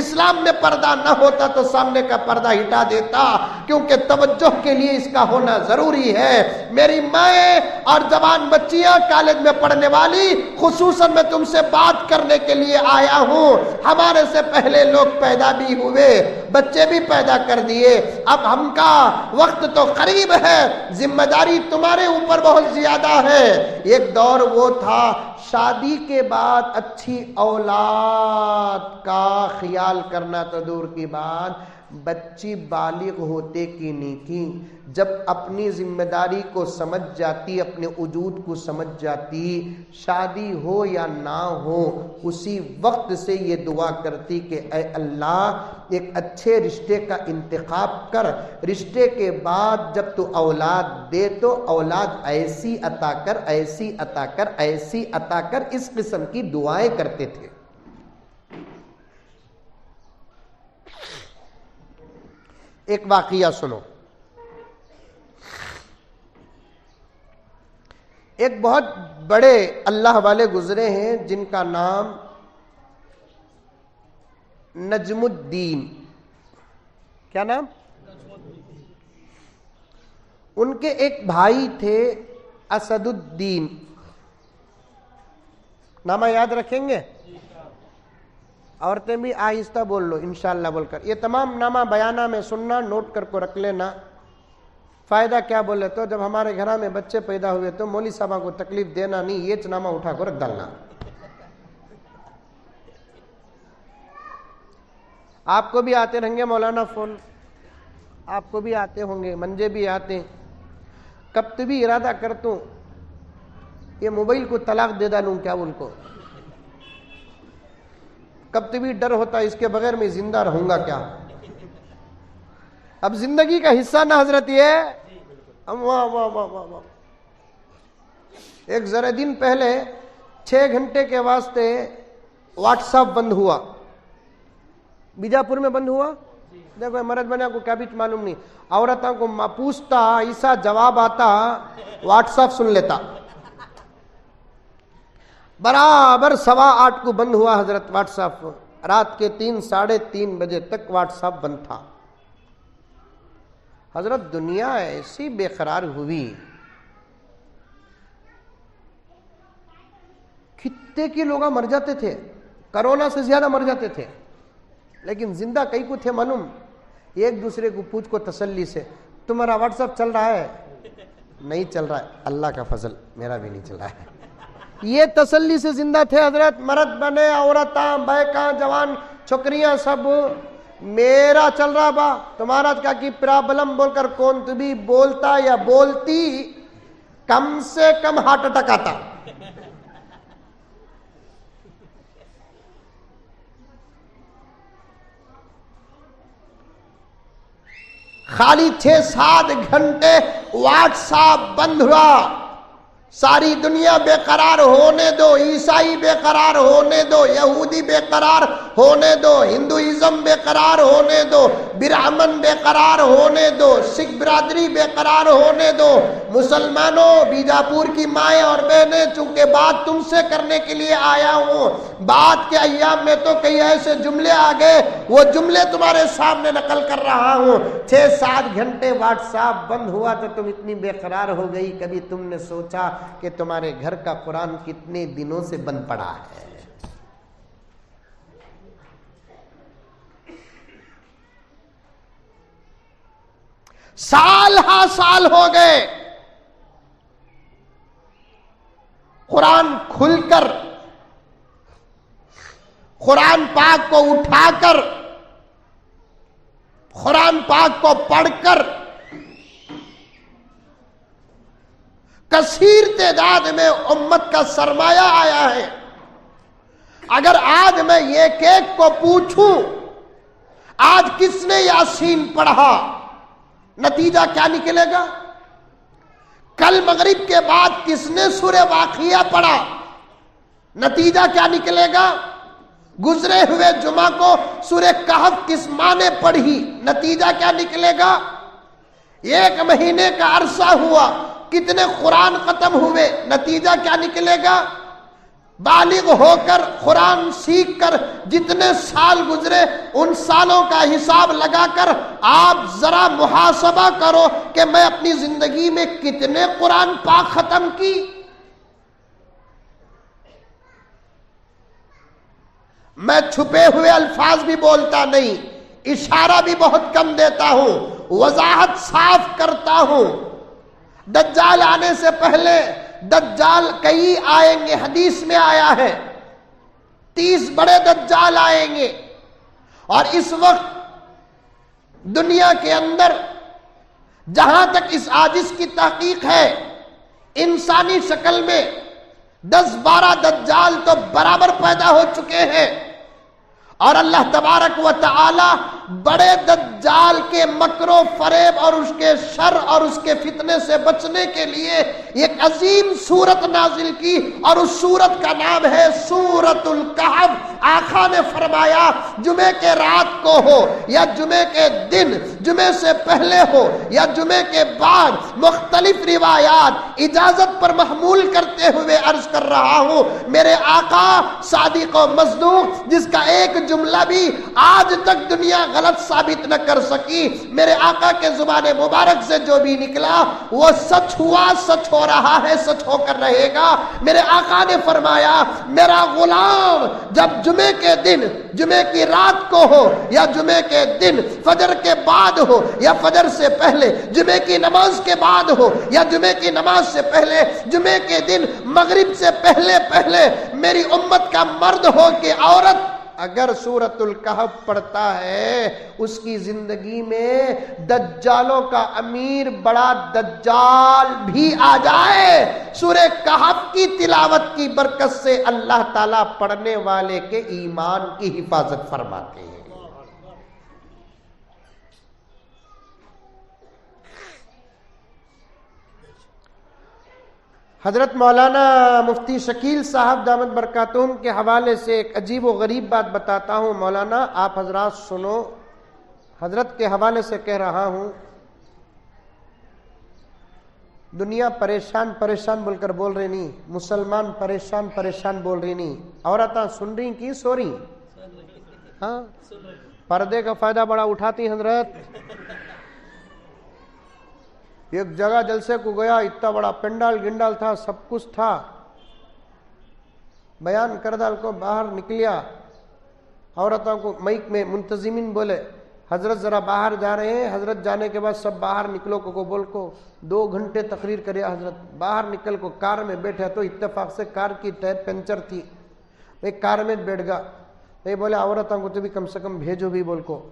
اسلام میں پردہ نہ ہوتا تو سامنے کا پردہ ہٹا دیتا، کیونکہ توجہ کے لیے اس کا ہونا ضروری ہے. میری مائیں اور جوان بچیاں، کالج میں پڑھنے والی، خصوصاً میں تم سے بات کرنے کے لیے آیا ہوں. ہمارے سے پہلے لوگ پیدا بھی ہوئے، بچے بھی پیدا کر دیے، اب ہم کا وقت تو قریب ہے، ذمہ داری تمہارے اوپر بہت زیادہ ہے. ایک دور وہ تھا شادی کے بعد اچھی اولاد کا خیال کرنا تو دور کی بات، بچی بالغ ہوتے کی نیکی جب اپنی ذمہ داری کو سمجھ جاتی، اپنے وجود کو سمجھ جاتی، شادی ہو یا نہ ہو اسی وقت سے یہ دعا کرتی کہ اے اللہ ایک اچھے رشتے کا انتخاب کر، رشتے کے بعد جب تو اولاد دے تو اولاد ایسی عطا کر، ایسی عطا کر، ایسی عطا کر. اس قسم کی دعائیں کرتے تھے. ایک واقعہ سنو. ایک بہت بڑے اللہ والے گزرے ہیں جن کا نام نجم الدین. کیا نام؟ ان کے ایک بھائی تھے اسد الدین. نامہ یاد رکھیں گے؟ عورتیں بھی آہستہ بول لو انشاءاللہ بول کر. یہ تمام نامہ بیانہ میں سننا، نوٹ کر کو رکھ لینا. فائدہ کیا بولے تو جب ہمارے گھر میں بچے پیدا ہوئے تو مولوی صاحبہ کو تکلیف دینا نہیں، یہ نامہ اٹھا کر رکھ ڈالنا. آپ کو بھی آتے رہیں گے مولانا فون، آپ کو بھی آتے ہوں گے، منجے بھی آتے. کب تو بھی ارادہ کرتا ہوں یہ موبائل کو طلاق دے ڈالوں کیا ان کو. کب تو بھی ڈر ہوتا اس کے بغیر میں زندہ رہوں گا کیا. اب زندگی کا حصہ نہ حضرت یہ. واہ واہ واہ واہ واہ. ایک ذرا دن پہلے 6 گھنٹے کے واسطے واٹس ایپ بند ہوا. بیجاپور میں بند ہوا. دیکھو مرد بنا کو کیا بھی معلوم نہیں، عورتوں کو پوچھتا ایسا جواب آتا، واٹس ایپ سن لیتا. برابر 8:15 کو بند ہوا حضرت واٹس ایپ. رات کے 3 ساڑھے 3 بجے تک واٹس ایپ بند تھا. حضرت دنیا ایسی بے قرار ہوئی، کتنے کے لوگ مر جاتے تھے، کرونا سے زیادہ مر جاتے تھے، لیکن زندہ کئی کو تھے معلوم. ایک دوسرے کو پوچھ کو تسلی سے، تمہارا واٹس ایپ چل رہا ہے؟ نہیں چل رہا ہے. اللہ کا فضل میرا بھی نہیں چل رہا ہے. یہ تسلی سے زندہ تھے حضرت. مرد بنے، عورتاں، بیکاں، جوان چھکریاں سب. میرا چل رہا با، تمہارا کیا کی پرابلم بول کر کون تو بھی بولتا یا بولتی کم سے کم ہارٹ اٹیک آتا. خالی 6-7 گھنٹے واٹس ایپ بند ہوا. ساری دنیا بے قرار ہونے دو، عیسائی بے قرار ہونے دو، یہودی بے قرار ہونے دو، ہندوازم بے قرار ہونے دو، برہمن بے قرار ہونے دو، سکھ برادری بے قرار ہونے دو. مسلمانوں، بیجاپور کی مائیں اور بہنیں، چونکہ بات تم سے کرنے کے لیے آیا ہوں، بات کے ایام میں تو کئی ایسے جملے آ گئے، وہ جملے تمہارے سامنے نقل کر رہا ہوں. 6-7 گھنٹے واٹس ایپ بند ہوا تو تم اتنی بے قرار ہو گئی. کبھی تم نے سوچا کہ تمہارے گھر کا قرآن کتنے دنوں سے بند پڑا ہے؟ سال ہاں سال ہو گئے، قرآن کھل کر، قرآن پاک کو اٹھا کر، قرآن پاک کو پڑھ کر کثیر تعداد میں امت کا سرمایہ آیا ہے۔ اگر آج میں ایک ایک کو پوچھوں آج کس نے یاسین پڑھا، نتیجہ کیا نکلے گا؟ کل مغرب کے بعد کس نے سورہ واقعہ پڑھا، نتیجہ کیا نکلے گا؟ گزرے ہوئے جمعہ کو سورہ کہف کس ماں نے پڑھی، نتیجہ کیا نکلے گا؟ ایک مہینے کا عرصہ ہوا، کتنے قرآن ختم ہوئے، نتیجہ کیا نکلے گا؟ بالغ ہو کر قرآن سیکھ کر جتنے سال گزرے ان سالوں کا حساب لگا کر آپ ذرا محاسبہ کرو کہ میں اپنی زندگی میں کتنے قرآن پاک ختم کی۔ میں چھپے ہوئے الفاظ بھی بولتا نہیں، اشارہ بھی بہت کم دیتا ہوں، وضاحت صاف کرتا ہوں۔ دجال آنے سے پہلے دجال کئی آئیں گے، حدیث میں آیا ہے 30 بڑے دجال آئیں گے، اور اس وقت دنیا کے اندر جہاں تک اس عاجز کی تحقیق ہے انسانی شکل میں 10-12 دجال تو برابر پیدا ہو چکے ہیں، اور اللہ تبارک و تعالی بڑے دجال کے مکر و فریب اور اس کے شر اور اس کے فتنے سے بچنے کے لیے ایک عظیم سورت نازل کی، اور اس سورت کا نام ہے سورۃ الکہف۔ آقا نے فرمایا جمعے کے رات کو ہو یا جمعے کے دن، جمعے سے پہلے ہو یا جمعے کے بعد، مختلف روایات اجازت پر محمول کرتے ہوئے عرض کر رہا ہوں، میرے آقا صادق و مصدوق جس کا ایک جملہ بھی آج تک دنیا غلط ثابت نہ کر سکی، میرے آقا کے زبان مبارک سے جو بھی نکلا وہ سچ ہوا، سچ ہو رہا ہے، سچ ہو کر رہے گا۔ میرے آقا نے فرمایا میرا غلام جب جمعے کے دن، جمعے کی رات کو ہو یا جمعے کے دن، فجر کے بعد ہو یا فجر سے پہلے، جمعے کی نماز کے بعد ہو یا جمعے کی نماز سے پہلے، جمعے کے دن مغرب سے پہلے پہلے میری امت کا مرد ہو کہ عورت اگر سورۃ الکہف پڑھتا ہے اس کی زندگی میں دجالوں کا امیر بڑا دجال بھی آ جائے، سورہ کہف کی تلاوت کی برکت سے اللہ تعالیٰ پڑھنے والے کے ایمان کی حفاظت فرماتے ہیں۔ حضرت مولانا مفتی شکیل صاحب دامت برکاتہم کے حوالے سے ایک عجیب و غریب بات بتاتا ہوں۔ مولانا آپ حضرات سنو، حضرت کے حوالے سے کہہ رہا ہوں، دنیا پریشان پریشان بول کر بول رہی نہیں، مسلمان پریشان پریشان بول رہی نہیں، عورتیں سن رہی کی سو رہی؟ ہاں، پردے کا فائدہ بڑا اٹھاتی حضرت۔ ایک جگہ جلسے کو گیا، اتنا بڑا پنڈال گنڈال تھا، سب کچھ تھا، بیان کردال کو باہر نکلیا، عورتوں کو مائک میں منتظمین بولے حضرت ذرا باہر جا رہے ہیں، حضرت جانے کے بعد سب باہر نکلو کو بول کو 2 گھنٹے تقریر کرے حضرت، باہر نکل کو کار میں بیٹھا تو اتفاق سے کار کی ٹائر پنچر تھی، میں کار میں بیٹھ گا، میں بولے عورتوں کو تو بھی کم سے کم بھیجو بھی بول کو،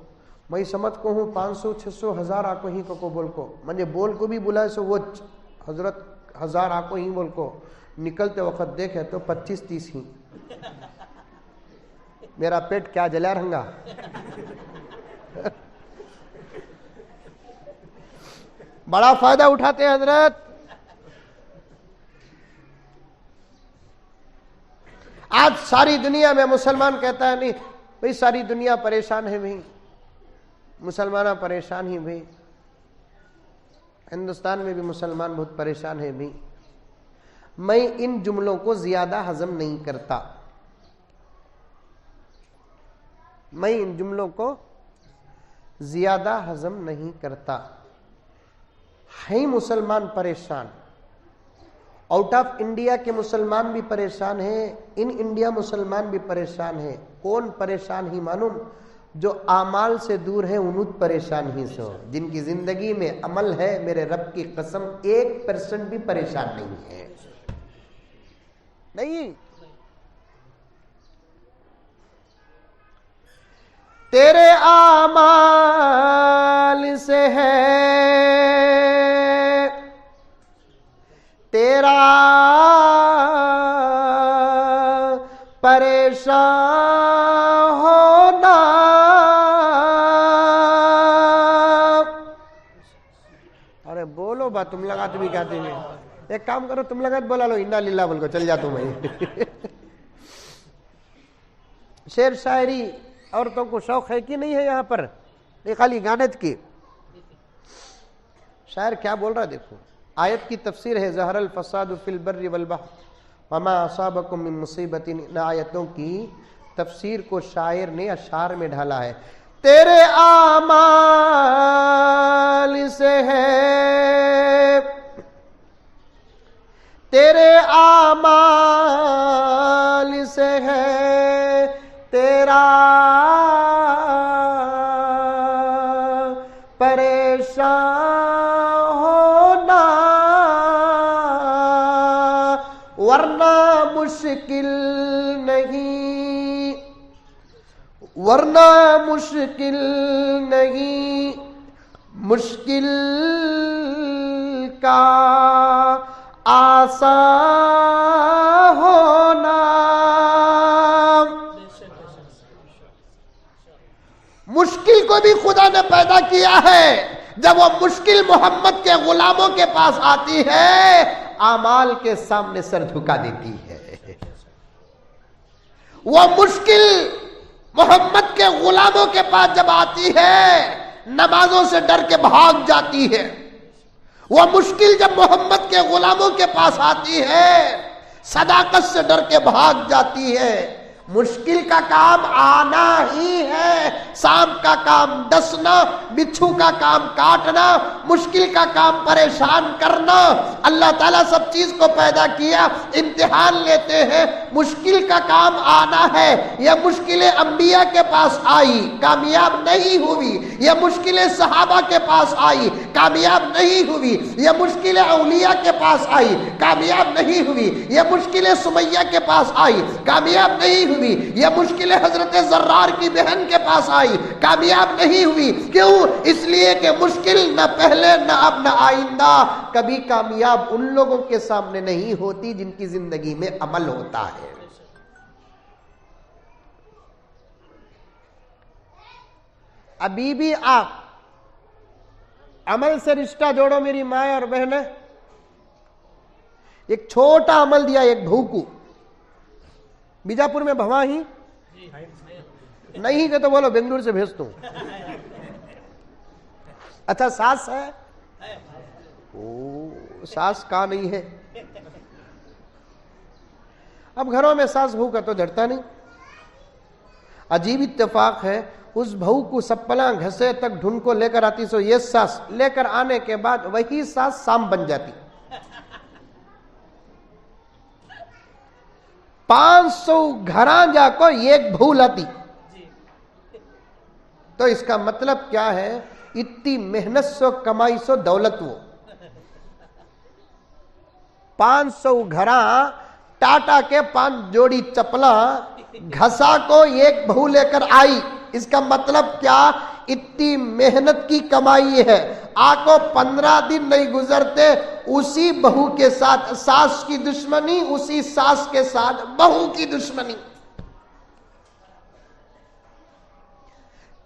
میں سمجھ کو ہوں 500 600 1000 آکو ہی کو بول کو، مجھے بول کو بھی بلائے سو وہ حضرت 1000 آکو ہی بول کو، نکلتے وقت دیکھے تو 25-30 ہی، میرا پیٹ کیا جلا رہنگا۔ بڑا فائدہ اٹھاتے ہیں حضرت۔ آج ساری دنیا میں مسلمان کہتا ہے نہیں بھئی ساری دنیا پریشان ہے، بھئی مسلمان پریشان ہی، بھئی ہندوستان میں بھی مسلمان بہت پریشان ہے، بھئی میں ان جملوں کو زیادہ ہضم نہیں کرتا، میں ان جملوں کو زیادہ ہضم نہیں کرتا۔ ہے مسلمان پریشان، آؤٹ آف انڈیا کے مسلمان بھی پریشان ہیں، ان انڈیا مسلمان بھی پریشان ہیں۔ کون پریشان ہی معلوم؟ جو اعمال سے دور ہے انہوں پریشان ہی سو، جن کی زندگی میں عمل ہے میرے رب کی قسم 1% بھی پریشان نہیں ہے، نہیں۔ تیرے اعمال سے ہے تیرا پریشان ہونا، ارے بولو با، تم لگا تو بھی کہتے ہیں، ایک کام کرو تم لگا بولا لو انا للہ بول کو چل جاتا ہوں میں۔ شعر شاعری عورتوں کو شوق ہے کہ نہیں ہے یہاں پر؟ یہ خالی گانت کی شاعر کیا بول رہا دیکھو، آیت کی تفسیر ہے ظہر الفساد فی البر والبحر وما اصابکم من مصیبت، ان آیتوں کی تفسیر کو شاعر نے اشعار میں ڈھالا ہے۔ تیرے اعمال سے ہے تیرے اعمال سے ہے تیرا پریشان ہونا، ورنہ مشکل نہیں، ورنہ مشکل نہیں، مشکل کا آسان ہونا، مشکل کو بھی خدا نے پیدا کیا ہے، جب وہ مشکل محمد کے غلاموں کے پاس آتی ہے اعمال کے سامنے سر جھکا دیتی ہے، وہ مشکل محمد کے غلاموں کے پاس جب آتی ہے نمازوں سے ڈر کے بھاگ جاتی ہے، وہ مشکل جب محمد کے غلاموں کے پاس آتی ہے صداقت سے ڈر کے بھاگ جاتی ہے۔ مشکل کا کام آنا ہی ہے، سانپ کا کام ڈسنا، بچھو کا کام کاٹنا، مشکل کا کام پریشان کرنا۔ اللہ تعالیٰ سب چیز کو پیدا کیا، امتحان لیتے ہیں، مشکل کا کام آنا ہے۔ یہ مشکلیں انبیاء کے پاس آئی، کامیاب نہیں ہوئی، یہ مشکلیں صحابہ کے پاس آئی، کامیاب نہیں ہوئی، یہ مشکلیں اولیاء کے پاس آئی، کامیاب نہیں ہوئی، یہ مشکلیں سمیہ کے پاس آئی، کامیاب نہیں ہوئی، یہ مشکلیں حضرت زرار کی بہن کے پاس آئی، کامیاب نہیں ہوئی۔ کیوں؟ اس لیے کہ مشکل نہ پہلے نہ اب نہ آئندہ کبھی کامیاب ان لوگوں کے سامنے نہیں ہوتی جن کی زندگی میں عمل ہوتا ہے۔ ابھی بھی آپ عمل سے رشتہ جوڑو میری ماں اور بہن، ایک چھوٹا عمل دیا ایک بہو کو، بیجاپور میں بھوا ہی نہیں کہ تو بولو بنگلور سے بھیجتا ہوں۔ اچھا ساس ہے؟ ساس کا نہیں ہے، اب گھروں میں ساس بہو کا تو جھڑتا نہیں۔ عجیب اتفاق ہے، اس بہو کو سپلاں گھسے تک ڈھونڈ کو لے کر آتی، سو یہ ساس لے کر آنے کے بعد وہی ساس سام بن جاتی۔ 500 گھراں جا کو ایک بہو لاتی، تو اس کا مطلب کیا ہے؟ اتنی محنت سو کمائی سو دولت وہ 500 گھراں ٹاٹا کے 5 جوڑی چپلا گھسا کو ایک بہو لے کر آئی، اس کا مطلب کیا؟ اتنی محنت کی کمائی ہے۔ آکو 15 دن نہیں گزرتے اسی بہو کے ساتھ ساس کی دشمنی، اسی ساس کے ساتھ بہو کی دشمنی۔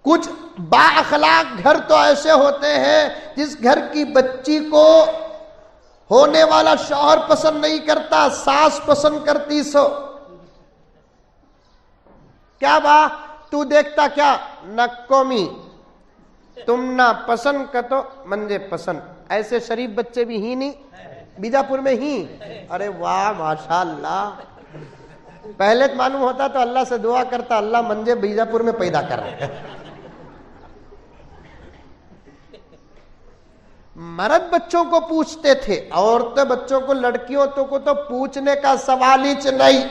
کچھ با اخلاق گھر تو ایسے ہوتے ہیں جس گھر کی بچی کو ہونے والا شوہر پسند نہیں کرتا، ساس پسند کرتی، سو کیا با تو دیکھتا کیا نکومی تم نہ پسند کتو منجے پسند، ایسے شریف بچے بھی ہی نہیں بیجاپور میں ہی۔ ارے واہ ماشاءاللہ، پہلے معلوم ہوتا تو اللہ سے دعا کرتا اللہ منجے بیجاپور میں پیدا کر رہے۔ مرد بچوں کو پوچھتے تھے، عورتیں بچوں کو، لڑکیوں کو تو پوچھنے کا سوال ہی نہیں۔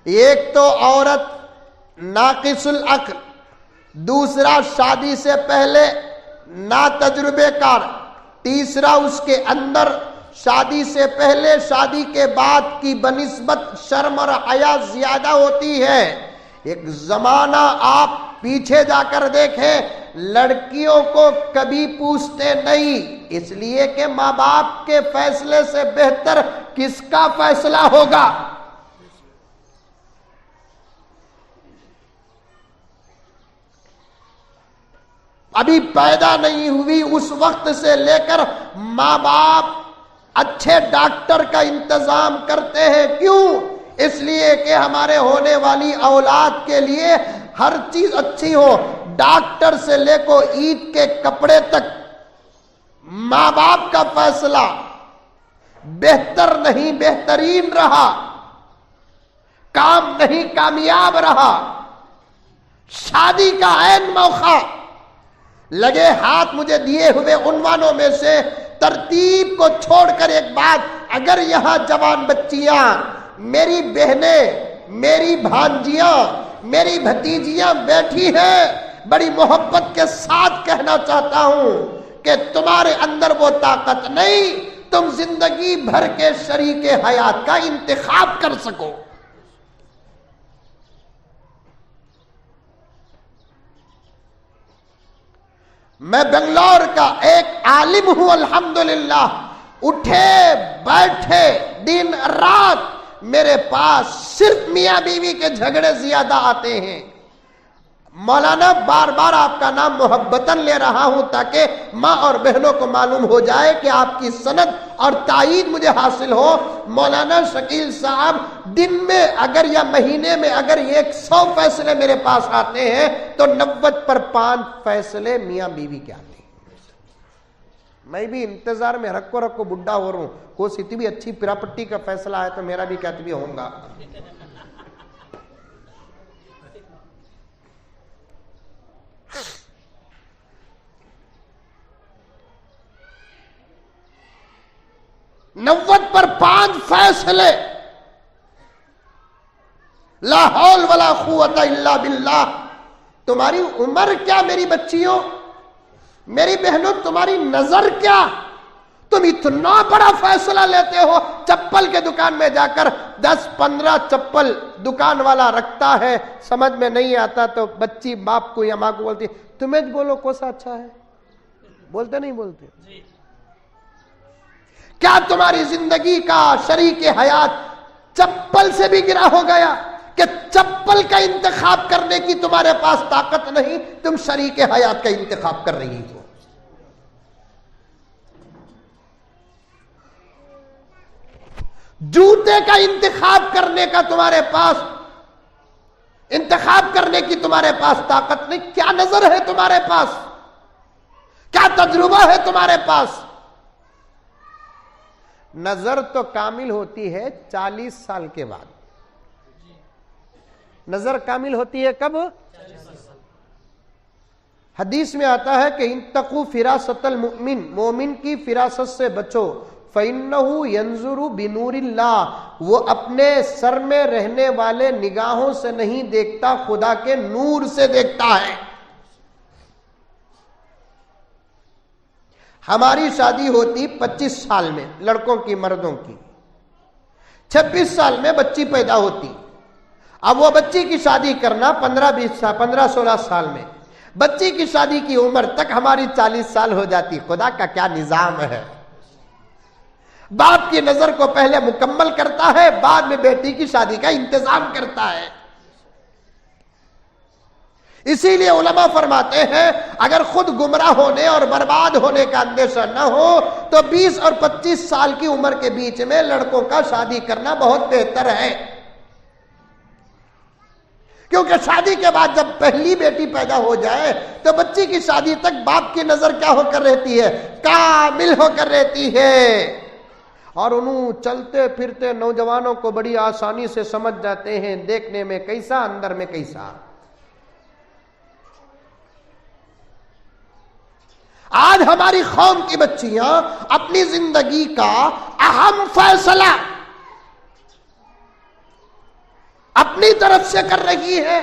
ایک تو عورت ناقص العقل، دوسرا شادی سے پہلے نا تجربے کار، تیسرا اس کے اندر شادی سے پہلے شادی کے بعد کی بنسبت شرم اور حیا زیادہ ہوتی ہے۔ ایک زمانہ آپ پیچھے جا کر دیکھیں، لڑکیوں کو کبھی پوچھتے نہیں، اس لیے کہ ماں باپ کے فیصلے سے بہتر کس کا فیصلہ ہوگا؟ ابھی پیدا نہیں ہوئی اس وقت سے لے کر ماں باپ اچھے ڈاکٹر کا انتظام کرتے ہیں۔ کیوں؟ اس لیے کہ ہمارے ہونے والی اولاد کے لیے ہر چیز اچھی ہو، ڈاکٹر سے لے کو عید کے کپڑے تک۔ ماں باپ کا فیصلہ بہتر نہیں بہترین رہا، کام نہیں کامیاب رہا، شادی کا عین موقع لگے ہاتھ مجھے دیے ہوئے عنوانوں میں سے ترتیب کو چھوڑ کر ایک بات، اگر یہاں جوان بچیاں، میری بہنیں، میری بھانجیاں، میری بھتیجیاں بیٹھی ہیں، بڑی محبت کے ساتھ کہنا چاہتا ہوں کہ تمہارے اندر وہ طاقت نہیں تم زندگی بھر کے شریک حیات کا انتخاب کر سکو۔ میں بنگلور کا ایک عالم ہوں الحمدللہ، اٹھے بیٹھے دن رات میرے پاس صرف میاں بیوی کے جھگڑے زیادہ آتے ہیں۔ مولانا بار بار آپ کا نام محبتاً لے رہا ہوں تاکہ ماں اور بہنوں کو معلوم ہو جائے کہ آپ کی سند اور تائید مجھے حاصل ہو۔ مولانا شکیل صاحب دن میں اگر یا مہینے میں اگر 100 فیصلے میرے پاس آتے ہیں تو 90 پر 5 فیصلے میاں بیوی کے آتے ہیں۔ میں بھی انتظار میں رکھو بڈھا ہو رہا ہوں، کوئی اتنی بھی اچھی پراپرٹی کا فیصلہ ہے تو میرا بھی کاتبی ہوگا۔ نوّت پر 5 فیصلے، لا حول ولا قوت الا باللہ۔ تمہاری عمر کیا میری بچیوں، میری بہنوں، تمہاری نظر کیا؟ تم اتنا بڑا فیصلہ لیتے ہو، چپل کے دکان میں جا کر 10-15 چپل دکان والا رکھتا ہے، سمجھ میں نہیں آتا تو بچی باپ کو یا ماں کو بولتی تمہیں بولو کون سا اچھا ہے، بولتے نہیں بولتے؟ کیا تمہاری زندگی کا شریک حیات چپل سے بھی گرا ہو گیا کہ چپل کا انتخاب کرنے کی تمہارے پاس طاقت نہیں، تم شریک حیات کا انتخاب کر رہی ہو؟ جوتے کا انتخاب کرنے کا تمہارے پاس انتخاب کرنے کی تمہارے پاس طاقت نہیں۔ کیا نظر ہے تمہارے پاس، کیا تجربہ ہے تمہارے پاس؟ نظر تو کامل ہوتی ہے 40 سال کے بعد۔ نظر کامل ہوتی ہے کب؟ حدیث میں آتا ہے کہ انتقوا فراست المؤمن، مومن کی فراست سے بچو، فإنہ ینظر بنور اللہ، وہ اپنے سر میں رہنے والے نگاہوں سے نہیں دیکھتا، خدا کے نور سے دیکھتا ہے۔ ہماری شادی ہوتی 25 سال میں لڑکوں کی، مردوں کی 26 سال میں بچی پیدا ہوتی۔ اب وہ بچی کی شادی کرنا 15-16 سال میں، بچی کی شادی کی عمر تک ہماری 40 سال ہو جاتی۔ خدا کا کیا نظام ہے! باپ کی نظر کو پہلے مکمل کرتا ہے، بعد میں بیٹی کی شادی کا انتظام کرتا ہے۔ اسی لیے علماء فرماتے ہیں اگر خود گمراہ ہونے اور برباد ہونے کا اندیشہ نہ ہو تو 20 اور 25 سال کی عمر کے بیچ میں لڑکوں کا شادی کرنا بہت بہتر ہے، کیونکہ شادی کے بعد جب پہلی بیٹی پیدا ہو جائے تو بچی کی شادی تک باپ کی نظر کیا ہو کر رہتی ہے؟ کامل ہو کر رہتی ہے، اور انہوں چلتے پھرتے نوجوانوں کو بڑی آسانی سے سمجھ جاتے ہیں، دیکھنے میں کیسا اندر میں کیسا۔ آج ہماری قوم کی بچیاں اپنی زندگی کا اہم فیصلہ اپنی طرف سے کر رہی ہے،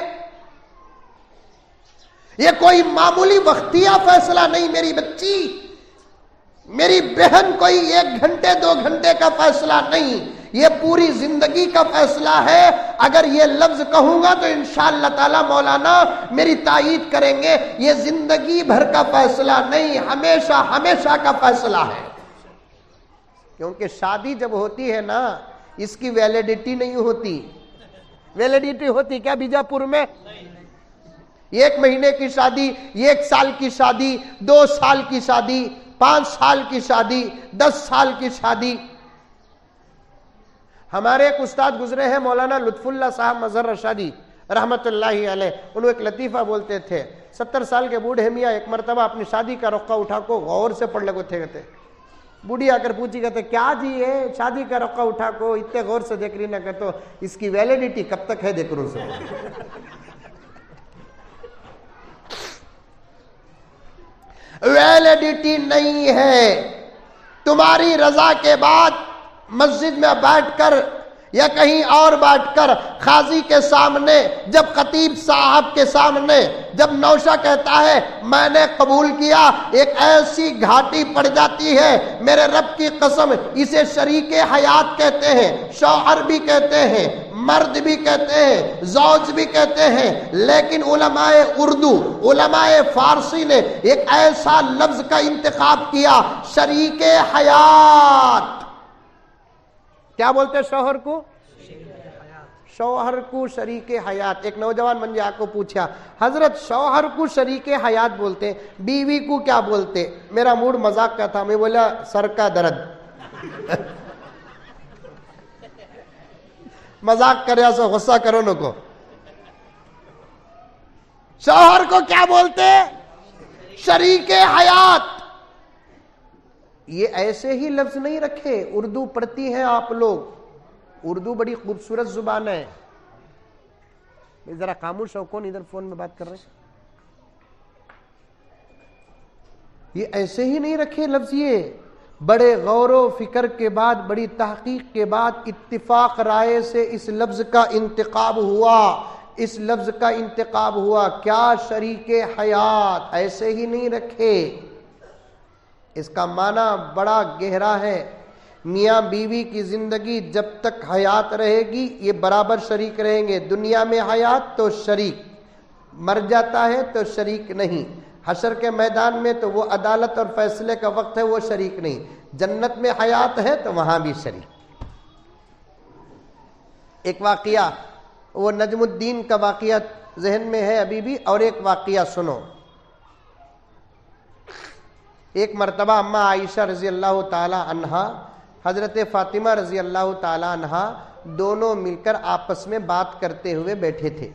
یہ کوئی معمولی وقتیہ فیصلہ نہیں میری بچی، میری بہن، کوئی 1 گھنٹے 2 گھنٹے کا فیصلہ نہیں، یہ پوری زندگی کا فیصلہ ہے۔ اگر یہ لفظ کہوں گا تو انشاءاللہ تعالی مولانا میری تائید کریں گے، یہ زندگی بھر کا فیصلہ نہیں، ہمیشہ ہمیشہ کا فیصلہ ہے۔ کیونکہ شادی جب ہوتی ہے نا، اس کی ویلیڈیٹی نہیں ہوتی۔ ویلیڈیٹی ہوتی کیا بیجاپور میں؟ 1 مہینے کی شادی، 1 سال کی شادی، 2 سال کی شادی، 5 سال کی شادی، 10 سال کی شادی۔ ہمارے ایک استاد گزرے ہیں مولانا لطف اللہ صاحب مظہر رشادی رحمت اللہ علیہ، انہوں ایک لطیفہ بولتے تھے، 70 سال کے بوڑھے میاں ایک مرتبہ اپنی شادی کا رقعہ اٹھا کو غور سے پڑھ لگو تھے کہتے، بوڑھی آ کر پوچھی کہتے کیا جی ہے شادی کا رقعہ اٹھا کو اتنے غور سے دیکھ رہی نہ کہتے اس کی ویلیڈیٹی کب تک ہے دیکھ رہو سے۔ ویلیڈیٹی نہیں ہے۔ تمہاری رضا کے بعد مسجد میں بیٹھ کر یا کہیں اور بیٹھ کر قاضی کے سامنے، جب خطیب صاحب کے سامنے جب نوشہ کہتا ہے میں نے قبول کیا، ایک ایسی گھاٹی پڑ جاتی ہے، میرے رب کی قسم اسے شریک حیات کہتے ہیں، شوہر بھی کہتے ہیں، مرد بھی کہتے ہیں، زوج بھی کہتے ہیں، لیکن علماء اردو، علماء فارسی نے ایک ایسا لفظ کا انتخاب کیا، شریک حیات۔ کیا بولتے شوہر کو؟ شوہر کو شریک حیات۔ ایک نوجوان من جا کو پوچھا حضرت شوہر کو شریک حیات بولتے، بیوی کو کیا بولتے؟ میرا موڈ مذاق کا تھا، میں بولا سر کا درد۔ مذاق کریا سو غصہ کرو نو کو۔ شوہر کو کیا بولتے؟ شریک حیات۔ یہ ایسے ہی لفظ نہیں رکھے، اردو پڑھتی ہیں آپ لوگ، اردو بڑی خوبصورت زبان ہے۔ ذرا خاموش ہو، کون ادھر فون میں بات کر رہے ہیں؟ یہ ایسے ہی نہیں رکھے لفظ، یہ بڑے غور و فکر کے بعد، بڑی تحقیق کے بعد اتفاق رائے سے اس لفظ کا انتخاب ہوا، اس لفظ کا انتخاب ہوا۔ کیا شریک حیات، ایسے ہی نہیں رکھے، اس کا معنی بڑا گہرا ہے۔ میاں بیوی کی زندگی جب تک حیات رہے گی یہ برابر شریک رہیں گے، دنیا میں حیات تو شریک، مر جاتا ہے تو شریک نہیں، حشر کے میدان میں تو وہ عدالت اور فیصلے کا وقت ہے، وہ شریک نہیں، جنت میں حیات ہے تو وہاں بھی شریک۔ ایک واقعہ، وہ نجم الدین کا واقعہ ذہن میں ہے ابھی بھی، اور ایک واقعہ سنو۔ ایک مرتبہ اماں عائشہ رضی اللہ تعالی عنہا، حضرت فاطمہ رضی اللہ تعالی عنہا دونوں مل کر آپس میں بات کرتے ہوئے بیٹھے تھے۔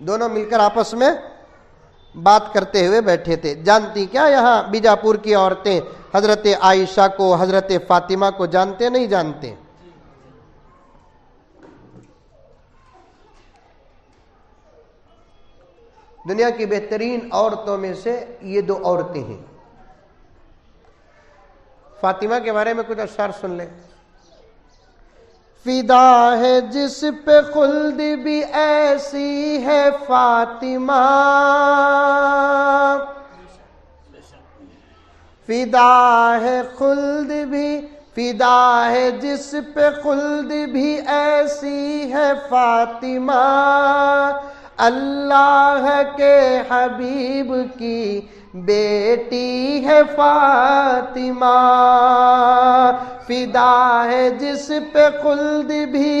دونوں مل کر آپس میں بات کرتے ہوئے بیٹھے تھے۔ جانتی کیا یہاں بیجاپور کی عورتیں حضرت عائشہ کو، حضرت فاطمہ کو جانتے نہیں جانتے؟ دنیا کی بہترین عورتوں میں سے یہ 2 عورتیں ہیں۔ فاطمہ کے بارے میں کچھ اشعار سن لیں۔ فدا ہے جس پہ خلد بھی ایسی ہے فاطمہ، فدا ہے خلد بھی، فدا ہے جس پہ خلد بھی ایسی ہے فاطمہ، اللہ کے حبیب کی بیٹی ہے فاطمہ، فدا ہے جس پہ خلد بھی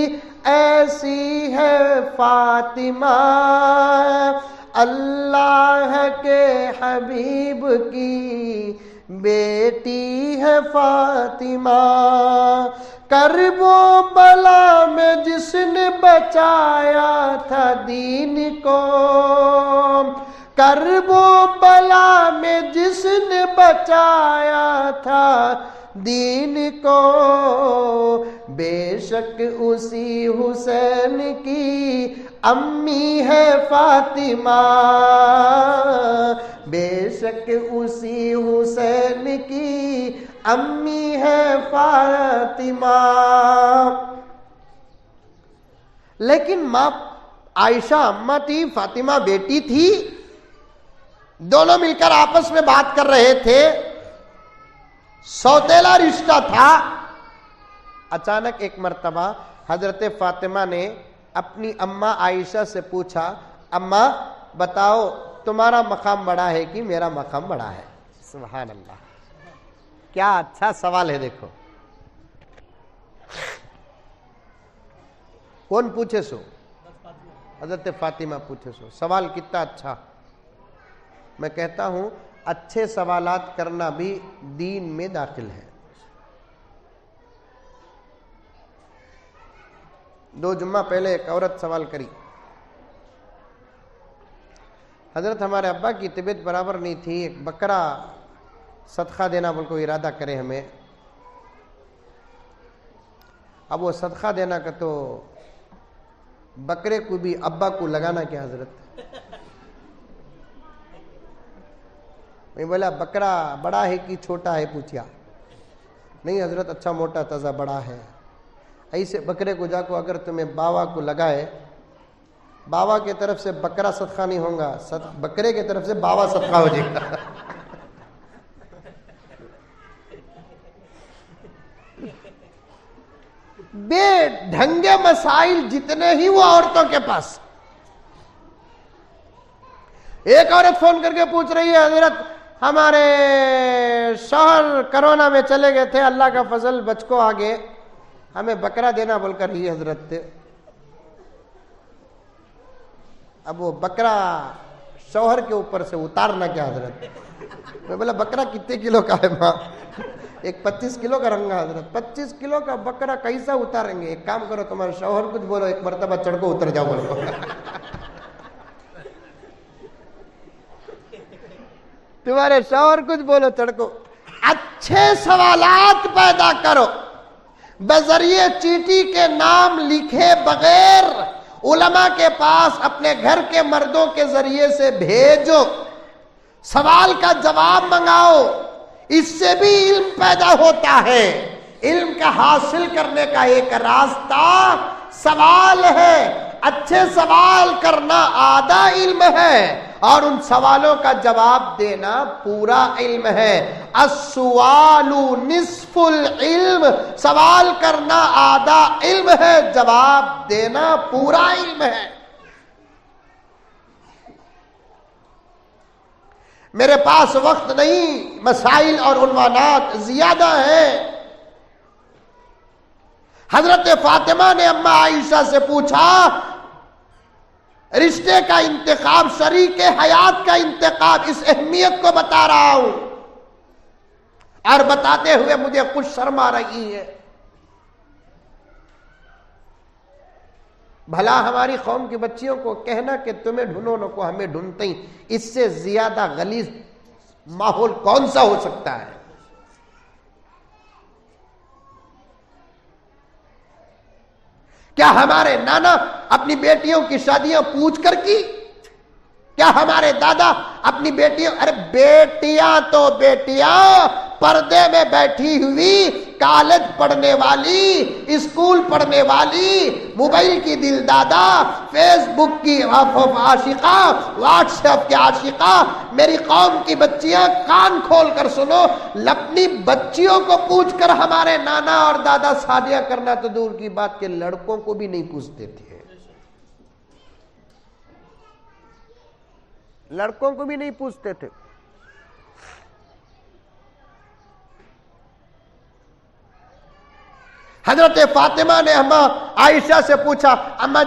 ایسی ہے فاطمہ، اللہ کے حبیب کی بیٹی ہے فاطمہ، کرب و بلا میں جس نے بچایا تھا دین کو، کرب و بلا میں جس نے بچایا تھا دین کو، بے شک اسی حسین کی امی ہے فاطمہ، بے شک اسی حسین کی امی ہے فاطمہ۔ لیکن ماں عائشہ اماں تھی، فاطمہ بیٹی تھی، دونوں مل کر آپس میں بات کر رہے تھے، سوتیلا رشتہ تھا۔ اچانک ایک مرتبہ حضرت فاطمہ نے اپنی اماں عائشہ سے پوچھا، اماں بتاؤ تمہارا مقام بڑا ہے کہ میرا مقام بڑا ہے؟ سبحان اللہ، کیا اچھا سوال ہے۔ دیکھو کون پوچھے سو؟ حضرت فاطمہ پوچھے سو۔ سوال کتنا اچھا۔ میں کہتا ہوں اچھے سوالات کرنا بھی دین میں داخل ہے۔ 2 جمعہ پہلے ایک عورت سوال کری، حضرت ہمارے ابا کی طبیعت برابر نہیں تھی، ایک بکرا صدقہ دینا بول کو ارادہ کرے ہمیں۔ اب وہ صدقہ دینا کا تو بکرے کو بھی ابا کو لگانا کیا حضرت؟ میں بولا بکرا بڑا ہے کہ چھوٹا ہے پوچھیا؟ نہیں حضرت اچھا موٹا تازہ بڑا ہے۔ ایسے بکرے کو جا کو اگر تمہیں باوا کو لگائے، باوا کی طرف سے بکرا صدقہ نہیں ہوگا، بکرے کی طرف سے باوا صدقہ ہو جائے گا۔ بے ڈھنگے مسائل جتنے ہی وہ عورتوں کے پاس۔ ایک عورت فون کر کے پوچھ رہی ہے، حضرت ہمارے شوہر کرونا میں چلے گئے تھے، اللہ کا فضل بچ کو آگے، ہمیں بکرا دینا بول کر رہی ہے حضرت۔ اب وہ بکرا شوہر کے اوپر سے اتارنا کیا حضرت؟ میں بولا بکرا کتنے کلو کا ہے ماں؟ ایک 25 کلو کا رنگا حضرت۔ 25 کلو کا بکرا کیسا اتاریں گے؟ ایک کام کرو تمہارے شوہر کچھ بولو، ایک مرتبہ چڑھ کو اتر جاؤ بولو۔ تمہارے شوہر کچھ بولو چڑھ کو۔ اچھے سوالات پیدا کرو، بذریعے چیٹی کے نام لکھے بغیر علماء کے پاس اپنے گھر کے مردوں کے ذریعے سے بھیجو، سوال کا جواب منگاؤ، اس سے بھی علم پیدا ہوتا ہے۔ علم کا حاصل کرنے کا ایک راستہ سوال ہے۔ اچھے سوال کرنا آدھا علم ہے اور ان سوالوں کا جواب دینا پورا علم ہے۔ السوال نصف العلم، سوال کرنا آدھا علم ہے، جواب دینا پورا علم ہے۔ میرے پاس وقت نہیں، مسائل اور عنوانات زیادہ ہیں۔ حضرت فاطمہ نے اماں عائشہ سے پوچھا، رشتے کا انتخاب، شریک حیات کا انتخاب، اس اہمیت کو بتا رہا ہوں، اور بتاتے ہوئے مجھے کچھ شرم آ رہی ہے۔ بھلا ہماری قوم کی بچیوں کو کہنا کہ تمہیں ڈھونڈو نہ کو ہمیں ڈھونڈتے ہی، اس سے زیادہ غلیظ ماحول کون سا ہو سکتا ہے؟ کیا ہمارے نانا اپنی بیٹیوں کی شادیاں پوچھ کر کی؟ کیا ہمارے دادا اپنی بیٹیوں، ارے بیٹیاں تو بیٹیاں پردے میں بیٹھی ہوئی، کالج پڑھنے والی، اسکول پڑھنے والی، موبائل کی دل دادا، فیس بک کی عاشقہ، واٹس ایپ کی عاشقہ، میری قوم کی بچیاں کان کھول کر سنو، اپنی بچیوں کو پوچھ کر ہمارے نانا اور دادا شادیاں کرنا تو دور کی بات کہ لڑکوں کو بھی نہیں پوچھتے تھے، لڑکوں کو بھی نہیں پوچھتے تھے۔ حضرت فاطمہ نے اماں عائشہ سے پوچھا، اماں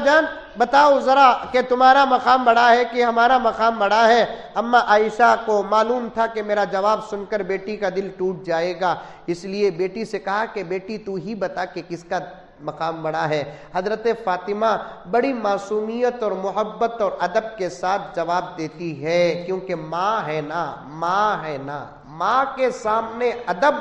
جان بتاؤ ذرا کہ تمہارا مقام بڑا ہے کہ ہمارا مقام بڑا ہے؟ اماں عائشہ کو معلوم تھا کہ میرا جواب سن کر بیٹی کا دل ٹوٹ جائے گا، اس لیے بیٹی سے کہا کہ بیٹی تو ہی بتا کہ کس کا مقام بڑا ہے۔ حضرت فاطمہ بڑی معصومیت اور محبت اور ادب کے ساتھ جواب دیتی ہے، کیونکہ ماں ہے نا، ماں کے سامنے ادب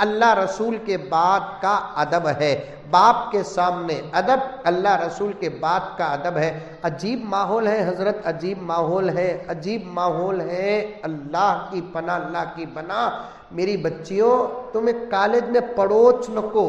اللہ رسول کے بعد کا ادب ہے، باپ کے سامنے ادب اللہ رسول کے بعد کا ادب ہے۔ عجیب ماحول ہے حضرت، عجیب ماحول ہے، عجیب ماحول ہے۔ اللہ کی پناہ، اللہ کی پناہ۔ میری بچیوں تمہیں کالج میں پڑوچ نکو،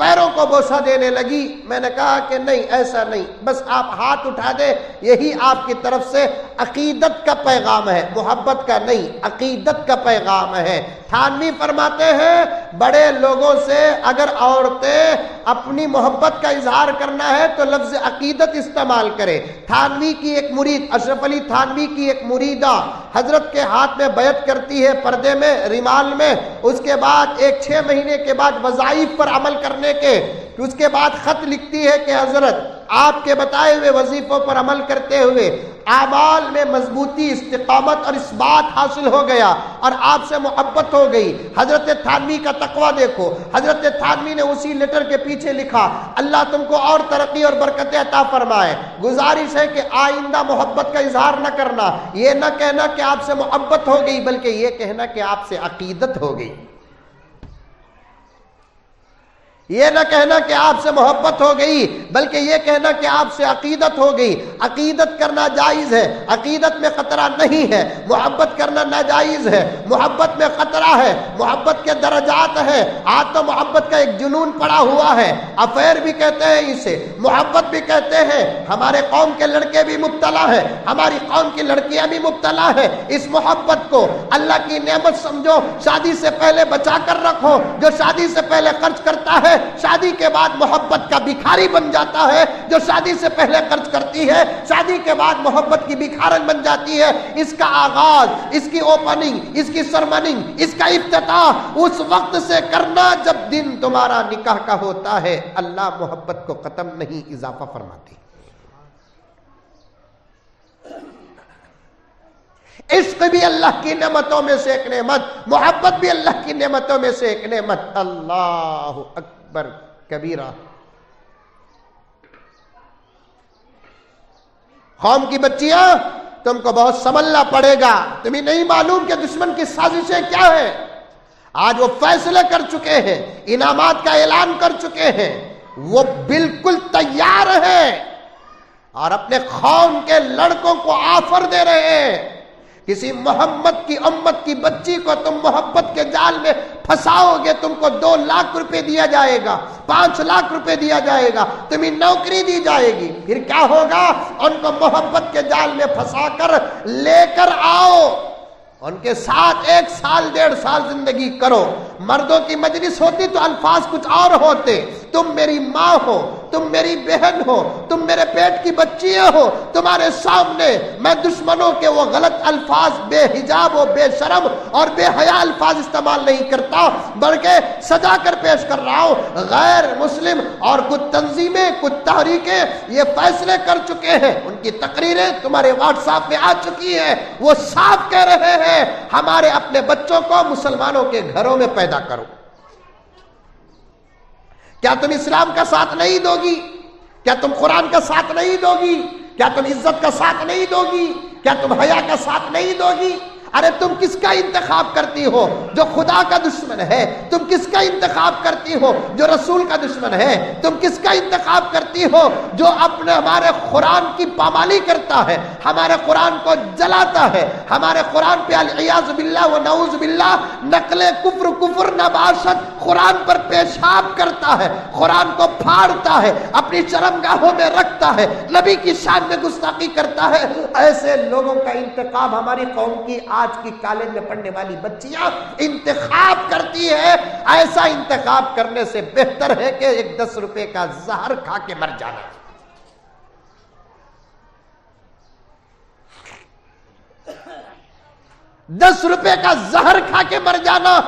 پیروں کو بوسہ دینے لگی. میں نے کہا کہ نہیں، ایسا نہیں، بس آپ ہاتھ اٹھا دیں، یہی آپ کی طرف سے عقیدت کا پیغام ہے، محبت کا نہیں، عقیدت کا پیغام ہے. تھانوی فرماتے ہیں بڑے لوگوں سے اگر عورتیں اپنی محبت کا اظہار کرنا ہے تو لفظ عقیدت استعمال کرے. تھانوی کی ایک مرید، اشرف علی تھانوی کی ایک مریدہ حضرت کے ہاتھ میں بیعت کرتی ہے، پردے میں، ریمال میں. اس کے بعد 6 مہینے کے بعد وظائف پر عمل کرنے کے، اس کے بعد خط لکھتی ہے کہ حضرت آپ کے بتائے ہوئے وظیفوں پر عمل کرتے ہوئے اعمال میں مضبوطی، استقامت اور اثبات حاصل ہو گیا اور آپ سے محبت ہو گئی. حضرت تھانوی کا تقویٰ دیکھو. حضرت تھانوی نے اسی لیٹر کے پیچھے لکھا اللہ تم کو اور ترقی اور برکتیں عطا فرمائے. گزارش ہے کہ آئندہ محبت کا اظہار نہ کرنا، یہ نہ کہنا کہ آپ سے محبت ہو گئی، بلکہ یہ کہنا کہ آپ سے عقیدت ہو گئی. یہ نہ کہنا کہ آپ سے محبت ہو گئی، بلکہ یہ کہنا کہ آپ سے عقیدت ہو گئی. عقیدت کرنا جائز ہے، عقیدت میں خطرہ نہیں ہے. محبت کرنا ناجائز ہے، محبت میں خطرہ ہے. محبت کے درجات ہیں. آج تو محبت کا ایک جنون پڑا ہوا ہے، افیئر بھی کہتے ہیں اسے، محبت بھی کہتے ہیں. ہمارے قوم کے لڑکے بھی مبتلا ہیں، ہماری قوم کی لڑکیاں بھی مبتلا ہیں. اس محبت کو اللہ کی نعمت سمجھو، شادی سے پہلے بچا کر رکھو. جو شادی سے پہلے خرچ کرتا ہے شادی کے بعد محبت کا بھکاری بن جاتا ہے. جو شادی سے پہلے خرچ کرتی ہے شادی کے بعد محبت کی بھکارن بن جاتی ہے. اس کا آغاز، اس کی اوپننگ، اس کی سرمننگ، اس کا افتتاح اس وقت سے کرنا جب دن تمہارا نکاح کا ہوتا ہے. اللہ محبت کو ختم نہیں، اضافہ فرماتی. عشق بھی اللہ کی نعمتوں میں سے ایک نعمت، محبت بھی اللہ کی نعمتوں میں سے ایک نعمت. اللہ اکبر کبیرہ. قوم کی بچیاں تم کو بہت سنبھلنا پڑے گا. تمہیں نہیں معلوم کہ دشمن کی سازشیں کیا ہیں. آج وہ فیصلے کر چکے ہیں، انعامات کا اعلان کر چکے ہیں، وہ بالکل تیار ہیں اور اپنے قوم کے لڑکوں کو آفر دے رہے ہیں. کسی محمد کی امت کی بچی کو تم محبت کے جال میں پھنساؤ گے، تم کو 2 لاکھ روپے دیا جائے گا، 5 لاکھ روپے دیا جائے گا، تمہیں نوکری دی جائے گی. پھر کیا ہوگا؟ ان کو محبت کے جال میں پھنسا کر لے کر آؤ، ان کے ساتھ 1 سال 1.5 سال زندگی کرو. مردوں کی مجلس ہوتی تو الفاظ کچھ اور ہوتے. تم میری ماں ہو، تم میری بہن ہو، تم میرے پیٹ کی بچیاں ہو. تمہارے سامنے میں دشمنوں کے وہ غلط الفاظ، بے حجاب و بے شرم اور بے حیا الفاظ استعمال نہیں کرتا، بلکہ سجا کر پیش کر رہا ہوں. غیر مسلم اور کچھ تنظیمیں، کچھ تحریکیں یہ فیصلے کر چکے ہیں، ان کی تقریریں تمہارے واٹس ایپ میں آ چکی ہیں. وہ صاف کہہ رہے ہیں ہمارے اپنے بچوں کو مسلمانوں کے گھروں میں پیدا کرو. کیا تم اسلام کا ساتھ نہیں دو گی؟ کیا تم قرآن کا ساتھ نہیں دو گی؟ کیا تم عزت کا ساتھ نہیں دو گی؟ کیا تم حیا کا ساتھ نہیں دو گی؟ ارے تم کس کا انتخاب کرتی ہو؟ جو خدا کا دشمن ہے. تم کس کا انتخاب کرتی ہو؟ جو رسول کا دشمن ہے. تم کس کا انتخاب کرتی ہو؟ جو اپنے ہمارے قرآن کی پامالی کرتا ہے، ہمارے قرآن کو جلاتا ہے، ہمارے قرآن پہ العیاذ باللہ و نعوذ باللہ نقل کفر نباشت قرآن پر پیشاب کرتا ہے، قرآن کو پھاڑتا ہے، اپنی شرمگاہوں میں رکھتا ہے، نبی کی شان میں گستاخی کرتا ہے. ایسے لوگوں کا انتخاب ہماری قوم کی آج کی کالج میں پڑھنے والی بچیاں انتخاب کرتی ہے. ایسا انتخاب کرنے سے بہتر ہے کہ 10 روپے کا زہر کھا کے مر جانا. 10 روپے کا زہر کھا کے مر جانا.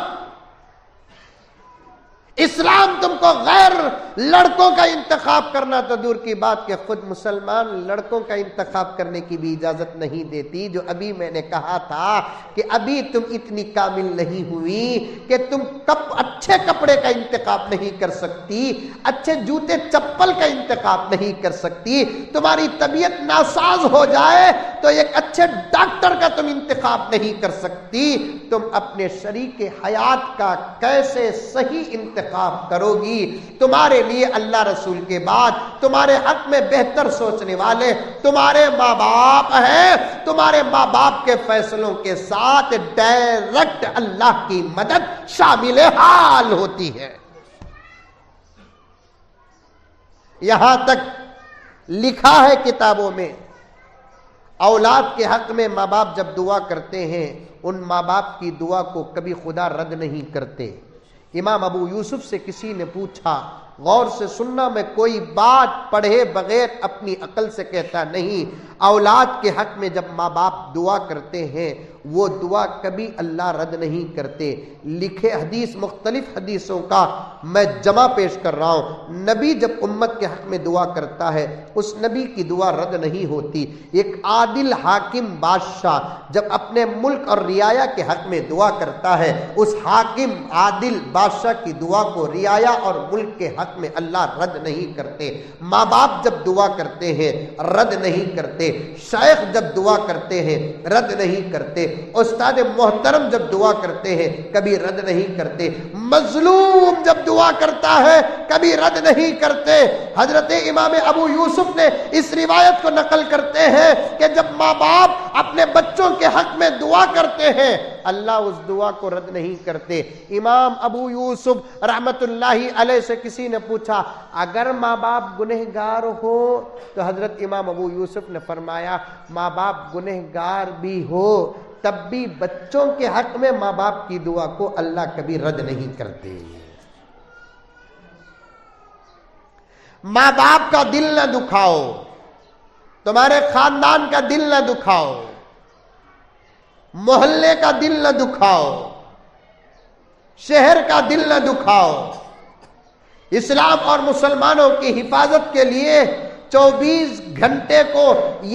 اسلام تم کو غیر لڑکوں کا انتخاب کرنا تو دور کی بات کہ خود مسلمان لڑکوں کا انتخاب کرنے کی بھی اجازت نہیں دیتی. جو ابھی میں نے کہا تھا کہ ابھی تم اتنی کامل نہیں ہوئی کہ تم اچھے کپڑے کا انتخاب نہیں کر سکتی، اچھے جوتے چپل کا انتخاب نہیں کر سکتی. تمہاری طبیعت ناساز ہو جائے تو ایک اچھے ڈاکٹر کا تم انتخاب نہیں کر سکتی. تم اپنے شریک حیات کا کیسے صحیح انتخاب کرو گی؟ تمہارے لیے اللہ رسول کے بعد تمہارے حق میں بہتر سوچنے والے تمہارے ماں باپ ہیں. تمہارے ماں باپ کے فیصلوں کے ساتھ ڈائریکٹ اللہ کی مدد شامل حال ہوتی ہے. یہاں تک لکھا ہے کتابوں میں، اولاد کے حق میں ماں باپ جب دعا کرتے ہیں ان ماں باپ کی دعا کو کبھی خدا رد نہیں کرتے۔ امام ابو یوسف سے کسی نے پوچھا، غور سے سننا، میں کوئی بات پڑھے بغیر اپنی عقل سے کہتا نہیں، اولاد کے حق میں جب ماں باپ دعا کرتے ہیں وہ دعا کبھی اللہ رد نہیں کرتے۔ لکھے حدیث، مختلف حدیثوں کا میں جمع پیش کر رہا ہوں، نبی جب امت کے حق میں دعا کرتا ہے اس نبی کی دعا رد نہیں ہوتی۔ ایک عادل حاکم بادشاہ جب اپنے ملک اور رعایا کے حق میں دعا کرتا ہے اس حاکم عادل بادشاہ کی دعا کو رعایا اور ملک کے حق میں اللہ رد نہیں کرتے۔ ماں باپ جب دعا کرتے ہیں رد نہیں کرتے، شیخ جب دعا کرتے ہیں رد نہیں کرتے، استاد محترم جب دعا کرتے ہیں کبھی رد نہیں کرتے، مظلوم جب دعا کرتا ہے کبھی رد نہیں کرتے۔ حضرت امام ابو یوسف نے اس روایت کو نقل کرتے ہیں کہ جب ماں باپ اپنے بچوں کے حق میں دعا کرتے ہیں اللہ اس دعا کو رد نہیں کرتے۔ امام ابو یوسف رحمت اللہ علیہ سے کسی نے پوچھا، اگر ماں باپ گنہگار ہو تو حضرت امام ابو یوسف نے فرمایا ماں باپ گنہگار بھی ہو تب بھی بچوں کے حق میں ماں باپ کی دعا کو اللہ کبھی رد نہیں کرتے۔ ماں باپ کا دل نہ دکھاؤ، تمہارے خاندان کا دل نہ دکھاؤ، محلے کا دل نہ دکھاؤ، شہر کا دل نہ دکھاؤ۔ اسلام اور مسلمانوں کی حفاظت کے لیے 24 گھنٹے کو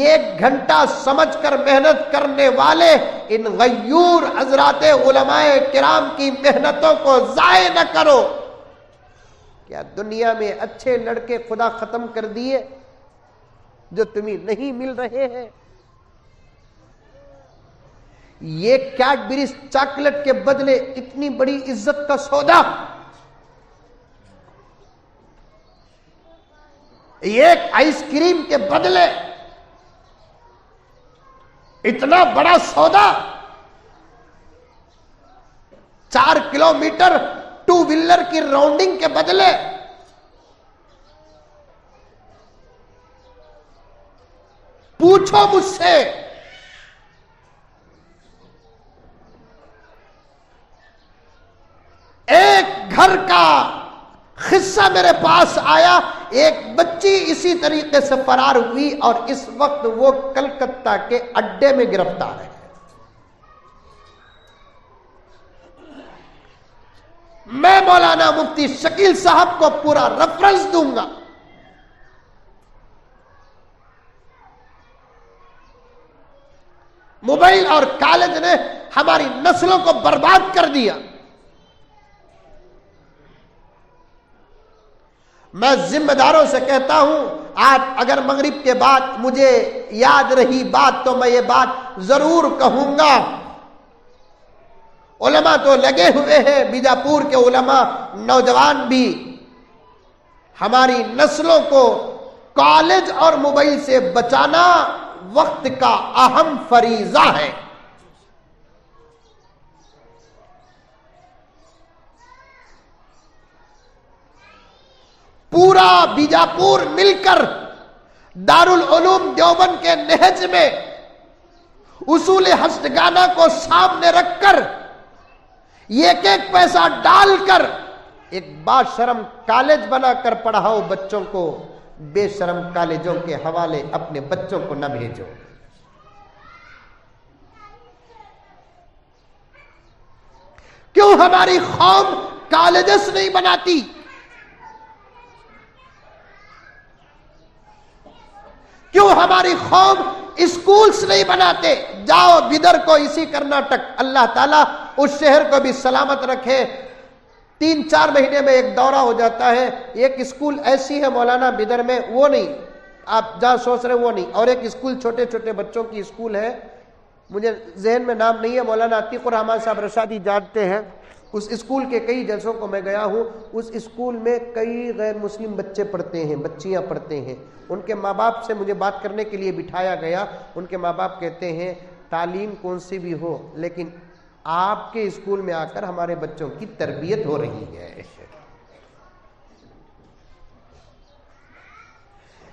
1 گھنٹہ سمجھ کر محنت کرنے والے ان غیور حضرات علماء کرام کی محنتوں کو ضائع نہ کرو۔ کیا دنیا میں اچھے لڑکے خدا ختم کر دیے جو تمہیں نہیں مل رہے ہیں؟ یہ کیڈبریز چاکلیٹ کے بدلے اتنی بڑی عزت کا سودا، ایک آئس کریم کے بدلے اتنا بڑا سودا، 4 کلومیٹر 2 ویلر کی راؤنڈنگ کے بدلے پوچھو مجھ سے ایک گھر کا قصہ میرے پاس آیا، ایک بچی اسی طریقے سے فرار ہوئی اور اس وقت وہ کلکتہ کے اڈے میں گرفتار ہے۔ میں مولانا مفتی شکیل صاحب کو پورا ریفرنس دوں گا، موبائل اور کالج نے ہماری نسلوں کو برباد کر دیا۔ میں ذمہ داروں سے کہتا ہوں، آج اگر مغرب کے بعد مجھے یاد رہی بات تو میں یہ بات ضرور کہوں گا۔ علماء تو لگے ہوئے ہیں، بیجاپور کے علماء نوجوان بھی، ہماری نسلوں کو کالج اور موبائل سے بچانا وقت کا اہم فریضہ ہے۔ پورا بیجاپور مل کر دارالعلوم دیوبند کے نہج میں اصول ہشتگانہ کو سامنے رکھ کر ایک ایک پیسہ ڈال کر ایک با شرم کالج بنا کر پڑھاؤ بچوں کو، بے شرم کالجوں کے حوالے اپنے بچوں کو نہ بھیجو۔ کیوں ہماری قوم کالجز نہیں بناتی؟ کیوں ہماری قوم اسکولز نہیں بناتے؟ جاؤ بدر کو، اسی کرناٹک، اللہ تعالیٰ اس شہر کو بھی سلامت رکھے، 3-4 مہینے میں ایک دورہ ہو جاتا ہے۔ ایک اسکول ایسی ہے مولانا بدر میں، وہ نہیں آپ جہاں سوچ رہے وہ نہیں، اور ایک اسکول چھوٹے چھوٹے بچوں کی اسکول ہے، مجھے ذہن میں نام نہیں ہے، مولانا عتیق الرحمان صاحب رشادی جانتے ہیں۔ اس اسکول کے کئی جلسوں کو میں گیا ہوں، اس اسکول میں کئی غیر مسلم بچے پڑھتے ہیں، بچیاں پڑھتے ہیں۔ ان کے ماں باپ سے مجھے بات کرنے کے لیے بٹھایا گیا، ان کے ماں باپ کہتے ہیں تعلیم کون سی بھی ہو لیکن آپ کے اسکول میں آ کر ہمارے بچوں کی تربیت ہو رہی ہے۔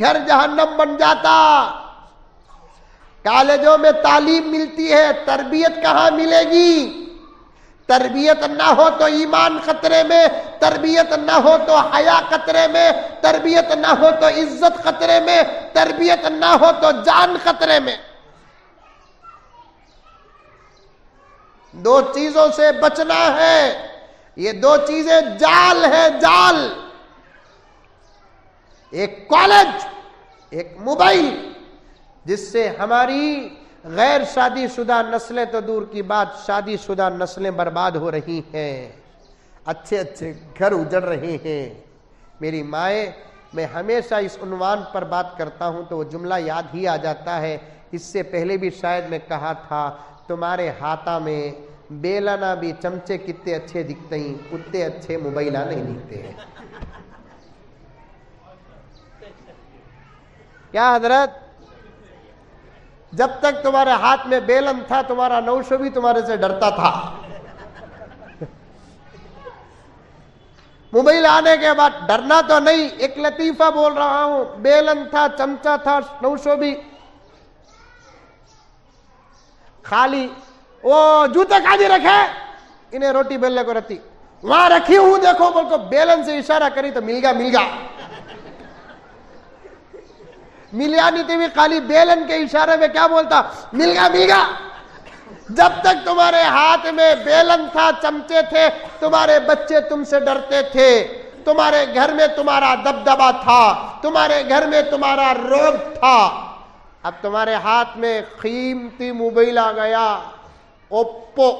گھر جہنم بن جاتا. کالجوں میں تعلیم ملتی ہے، تربیت کہاں ملے گی؟ تربیت نہ ہو تو ایمان خطرے میں، تربیت نہ ہو تو حیا خطرے میں، تربیت نہ ہو تو عزت خطرے میں، تربیت نہ ہو تو جان خطرے میں. دو چیزوں سے بچنا ہے. یہ دو چیزیں جال ہے، جال. ایک کالج، ایک موبائل، جس سے ہماری غیر شادی شدہ نسلیں تو دور کی بات، شادی شدہ نسلیں برباد ہو رہی ہیں، اچھے اچھے گھر اجڑ رہے ہیں. میری مائیں، میں ہمیشہ اس عنوان پر بات کرتا ہوں تو وہ جملہ یاد ہی آ جاتا ہے. اس سے پہلے بھی شاید میں کہا تھا، تمہارے ہاتھا میں بیلنا بھی چمچے کتنے اچھے دکھتے ہیں، اتنے اچھے موبائلہ نہیں دکھتے ہیں. کیا حضرت؟ جب تک تمہارے ہاتھ میں بیلن تھا تمہارا نوشو بھی تمہارے سے ڈرتا تھا. موبائل آنے کے بعد ڈرنا تو نہیں. ایک لطیفہ بول رہا ہوں، بیلن تھا، چمچا تھا، نوشو بھی خالی. وہ جوتے کہاں جی رکھے؟ انہیں روٹی بیلنے کو رہتی. وہاں رکھی ہوں دیکھو، بول کو بیلن سے اشارہ کری تو مل گا مل گا. ملیا نہیں تھی بھی خالی بیلن کے اشارے میں کیا بولتا؟ مل گا مل گا. جب تک تمہارے ہاتھ میں بیلن تھا، چمچے تھے، تمہارے بچے تم سے ڈرتے تھے. تمہارے گھر میں تمہارا دبدبا تھا، تمہارے گھر میں تمہارا روب تھا. اب تمہارے ہاتھ میں قیمتی موبائل آ گیا، اوپو،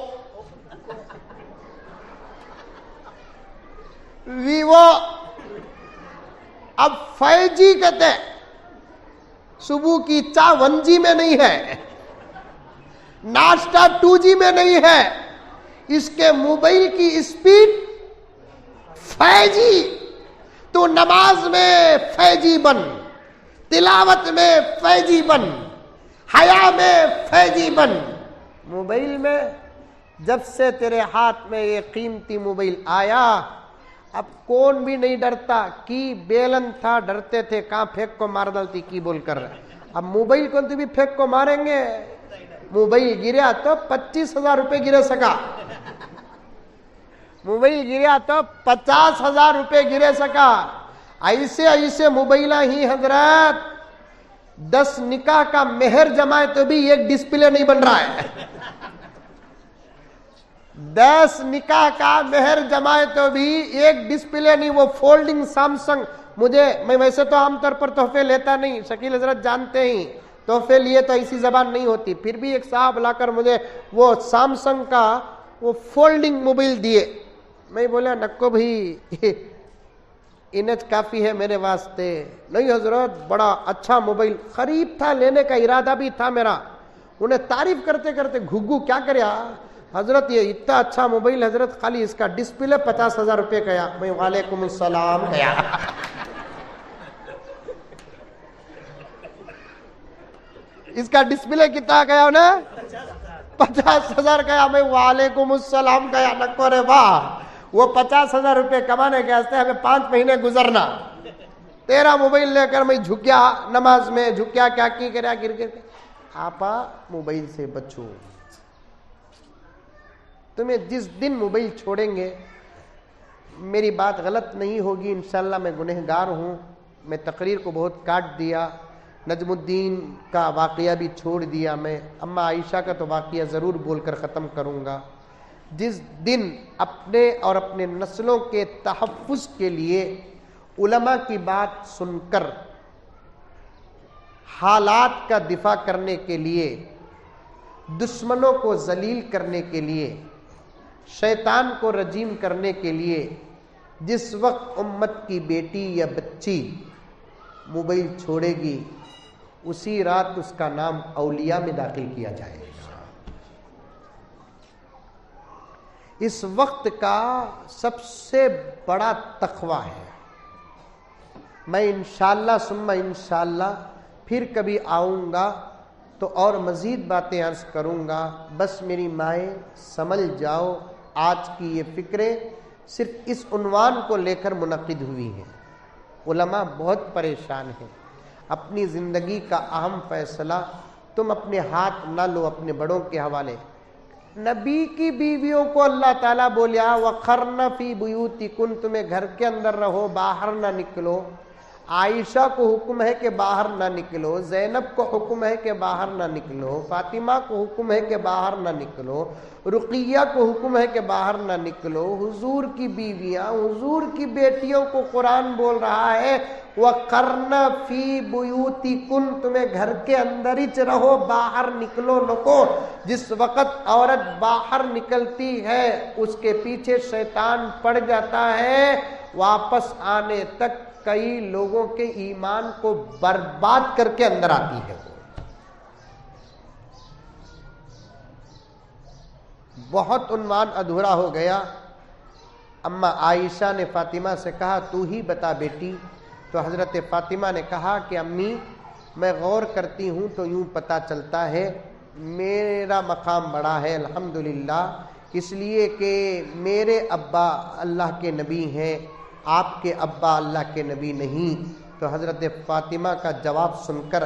ویوو. اب 5G کہتے ہیں. صبح کی چاہ 1G میں نہیں ہے، ناشتہ 2G میں نہیں ہے. اس کے موبائل کی اسپیڈ 5G. تو نماز میں 5G بن، تلاوت میں 5G بن، حیا میں 5G بن. موبائل میں جب سے تیرے ہاتھ میں یہ قیمتی موبائل آیا، اب کون بھی نہیں ڈرتا. کی بیلن تھا ڈرتے تھے، کہاں پھینک کو مار ڈالتی کی بول کر. اب موبائل کون تو بھی پھینک کو ماریں گے. موبائل گریا تو 25,000 روپے گرے سکا. موبائل گریا تو 50,000 روپے گرے سکا. ایسے ایسے موبائلہ ہی حضرت 10 نکاح کا مہر جمائے تو بھی ایک ڈسپلے نہیں بن رہا ہے. 10 نکاح کا مہر جمائے تو بھی ایک ڈسپلے نہیں. وہ فولڈنگ سامسنگ، میں ویسے تو عام طور پر تحفے لیتا نہیں، شکیل حضرت جانتے ہی، تحفے لیے تو ایسی زبان نہیں ہوتی. پھر بھی ایک صاحب لا کر مجھے وہ سامسنگ کا وہ فولڈنگ موبائل دیے. میں بولا نکو بھائی انچ کافی ہے میرے واسطے. نہیں حضرت بڑا اچھا موبائل. قریب تھا لینے کا ارادہ بھی تھا میرا. انہیں تعریف کرتے کرتے گھگو کیا کریا حضرت، یہ اتنا اچھا موبائل حضرت، خالی اس کا ڈسپلے 50,000 روپے کا. میں وعلیکم السلام کیا. اس کا ڈسپلے کتنا گیا انہیں؟ 50,000 گیا. میں وعلیکم السلام گیا. نکو رے واہ، وہ 50,000 روپے کمانے کے واسطے ہمیں 5 مہینے گزرنا. تیرا موبائل لے کر میں جھکیا نماز میں، جھکیا کیا کی کریا گر گر. آپا موبائل سے بچو. تمہیں جس دن موبائل چھوڑیں گے، میری بات غلط نہیں ہوگی انشاءاللہ، میں گنہگار ہوں. میں تقریر کو بہت کاٹ دیا، نجم الدین کا واقعہ بھی چھوڑ دیا. میں اما عائشہ کا تو واقعہ ضرور بول کر ختم کروں گا. جس دن اپنے اور اپنے نسلوں کے تحفظ کے لیے علماء کی بات سن کر حالات کا دفاع کرنے کے لیے، دشمنوں کو ذلیل کرنے کے لیے، شیطان کو رجیم کرنے کے لیے، جس وقت امت کی بیٹی یا بچی موبائل چھوڑے گی، اسی رات اس کا نام اولیاء میں داخل کیا جائے گا. اس وقت کا سب سے بڑا تقوی ہے. میں انشاءاللہ ثم انشاءاللہ پھر کبھی آؤں گا تو اور مزید باتیں عرض کروں گا. بس میری مائیں سمجھ جاؤ، آج کی یہ فکریں صرف اس عنوان کو لے کر منعقد ہوئی ہیں. علماء بہت پریشان ہیں. اپنی زندگی کا اہم فیصلہ تم اپنے ہاتھ نہ لو، اپنے بڑوں کے حوالے۔ نبی کی بیویوں کو اللہ تعالیٰ بولیا وَقَرْنَ فِي بُيُوتِكُنْ، تمہیں گھر کے اندر رہو، باہر نہ نکلو۔ عائشہ کو حکم ہے کہ باہر نہ نکلو، زینب کو حکم ہے کہ باہر نہ نکلو، فاطمہ کو حکم ہے کہ باہر نہ نکلو، رقیہ کو حکم ہے کہ باہر نہ نکلو۔ حضور کی بیویاں، حضور کی بیٹیوں کو قرآن بول رہا ہے وَقَرْنَ فِي بُيُوتِكُنْ، تمہیں گھر کے اندر ہی رہو، باہر نکلو نکو۔ جس وقت عورت باہر نکلتی ہے اس کے پیچھے شیطان پڑ جاتا ہے، واپس آنے تک کئی لوگوں کے ایمان کو برباد کر کے اندر آتی ہے۔ بہت عنوان ادھورا ہو گیا۔ اما عائشہ نے فاطمہ سے کہا تو ہی بتا بیٹی، تو حضرت فاطمہ نے کہا کہ امی میں غور کرتی ہوں تو یوں پتہ چلتا ہے میرا مقام بڑا ہے الحمدللہ، اس لیے کہ میرے ابا اللہ کے نبی ہیں، آپ کے ابا اللہ کے نبی نہیں۔ تو حضرت فاطمہ کا جواب سن کر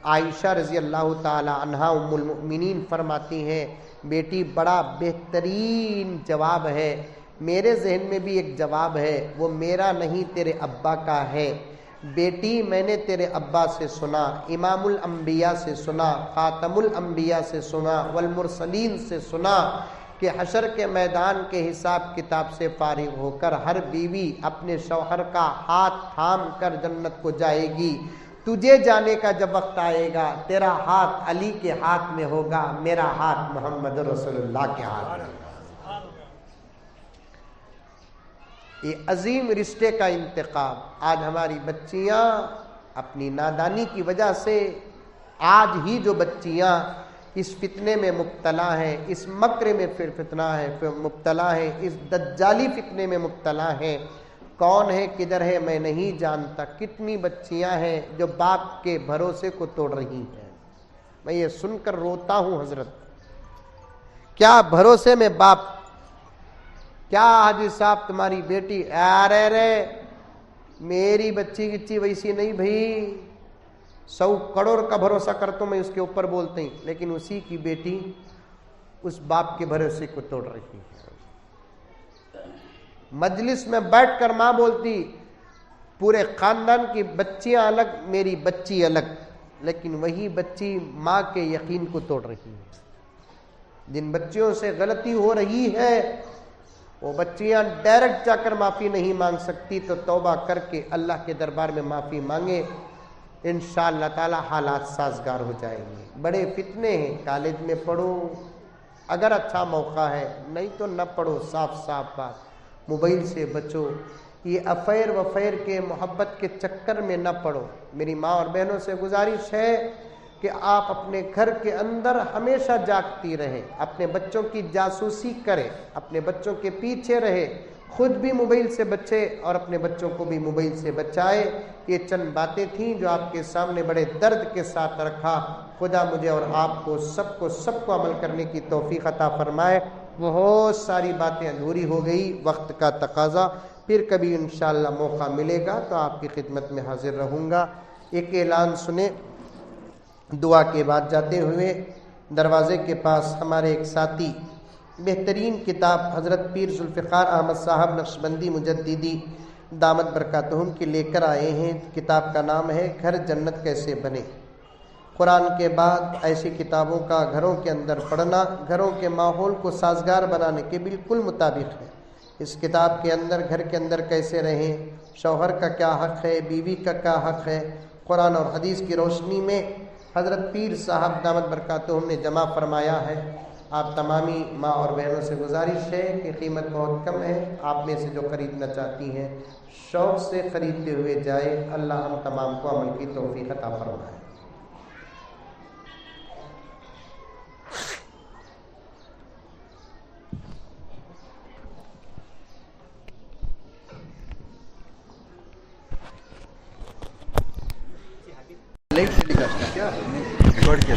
عائشہ رضی اللہ تعالی عنہا ام المؤمنین فرماتی ہیں بیٹی بڑا بہترین جواب ہے، میرے ذہن میں بھی ایک جواب ہے، وہ میرا نہیں تیرے ابا کا ہے۔ بیٹی میں نے تیرے ابا سے سنا، امام الانبیاء سے سنا، خاتم الانبیاء سے سنا، والمرسلین سے سنا کہ حشر کے میدان کے حساب کتاب سے فارغ ہو کر ہر بیوی اپنے شوہر کا ہاتھ تھام کر جنت کو جائے گی۔ تجھے جانے کا جب وقت آئے گا تیرا ہاتھ علی کے ہاتھ میں ہوگا، میرا ہاتھ محمد رسول اللہ کے ہاتھ میں ہوگا۔ یہ عظیم رشتے کا انتخاب آج ہماری بچیاں اپنی نادانی کی وجہ سے، آج ہی جو بچیاں اس فتنے میں مبتلا ہیں، اس مکر میں فتنہ ہے مبتلا ہیں، اس دجالی فتنے میں مبتلا ہیں، کون ہے کدھر ہے میں نہیں جانتا۔ کتنی بچیاں ہیں جو باپ کے بھروسے کو توڑ رہی ہیں، میں یہ سن کر روتا ہوں حضرت، کیا بھروسے میں باپ، کیا حاجی صاحب تمہاری بیٹی، ارے میری بچی کچی ویسی نہیں بھائی، 100 کروڑ کا بھروسہ کرتا ہوں میں اس کے اوپر بولتے ہیں، لیکن اسی کی بیٹی اس باپ کے بھروسے کو توڑ رہی ہے۔ مجلس میں بیٹھ کر ماں بولتی پورے خاندان کی بچیاں الگ، میری بچی الگ، لیکن وہی بچی ماں کے یقین کو توڑ رہی ہے۔ جن بچیوں سے غلطی ہو رہی ہے وہ بچیاں ڈائریکٹ جا کر معافی نہیں مانگ سکتی، تو توبہ کر کے اللہ کے دربار میں معافی مانگے، انشاءاللہ تعالی حالات سازگار ہو جائیں گے۔ بڑے فتنے ہیں، کالج میں پڑھو اگر اچھا موقع ہے، نہیں تو نہ پڑھو، صاف صاف بات۔ موبائل سے بچو، یہ افیر وفیر کے محبت کے چکر میں نہ پڑو۔ میری ماں اور بہنوں سے گزارش ہے کہ آپ اپنے گھر کے اندر ہمیشہ جاگتی رہیں، اپنے بچوں کی جاسوسی کریں، اپنے بچوں کے پیچھے رہے، خود بھی موبائل سے بچے اور اپنے بچوں کو بھی موبائل سے بچائے۔ یہ چند باتیں تھیں جو آپ کے سامنے بڑے درد کے ساتھ رکھا۔ خدا مجھے اور آپ کو سب کو عمل کرنے کی توفیق عطا فرمائے۔ بہت ساری باتیں ادھوری ہو گئی، وقت کا تقاضا، پھر کبھی انشاءاللہ موقع ملے گا تو آپ کی خدمت میں حاضر رہوں گا۔ ایک اعلان سنیں دعا کے بعد جاتے ہوئے۔ دروازے کے پاس ہمارے ایک ساتھی بہترین کتاب حضرت پیر ذوالفقار احمد صاحب نقشبندی مجددی دامت برکاتہم کی لے کر آئے ہیں۔ کتاب کا نام ہے گھر جنت کیسے بنے۔ قرآن کے بعد ایسی کتابوں کا گھروں کے اندر پڑھنا گھروں کے ماحول کو سازگار بنانے کے بالکل مطابق ہے۔ اس کتاب کے اندر گھر کے اندر کیسے رہیں، شوہر کا کیا حق ہے، بیوی کا کیا حق ہے، قرآن اور حدیث کی روشنی میں حضرت پیر صاحب دامت برکاتہم نے جمع فرمایا ہے۔ آپ تمامی ماں اور بہنوں سے گزارش ہے کہ قیمت بہت کم ہے، آپ میں سے جو خریدنا چاہتی ہیں شوق سے خریدتے ہوئے جائے۔ اللہ ہم تمام کو عمل کی توفیق عطا فرمائے۔ ریکارڈ کیا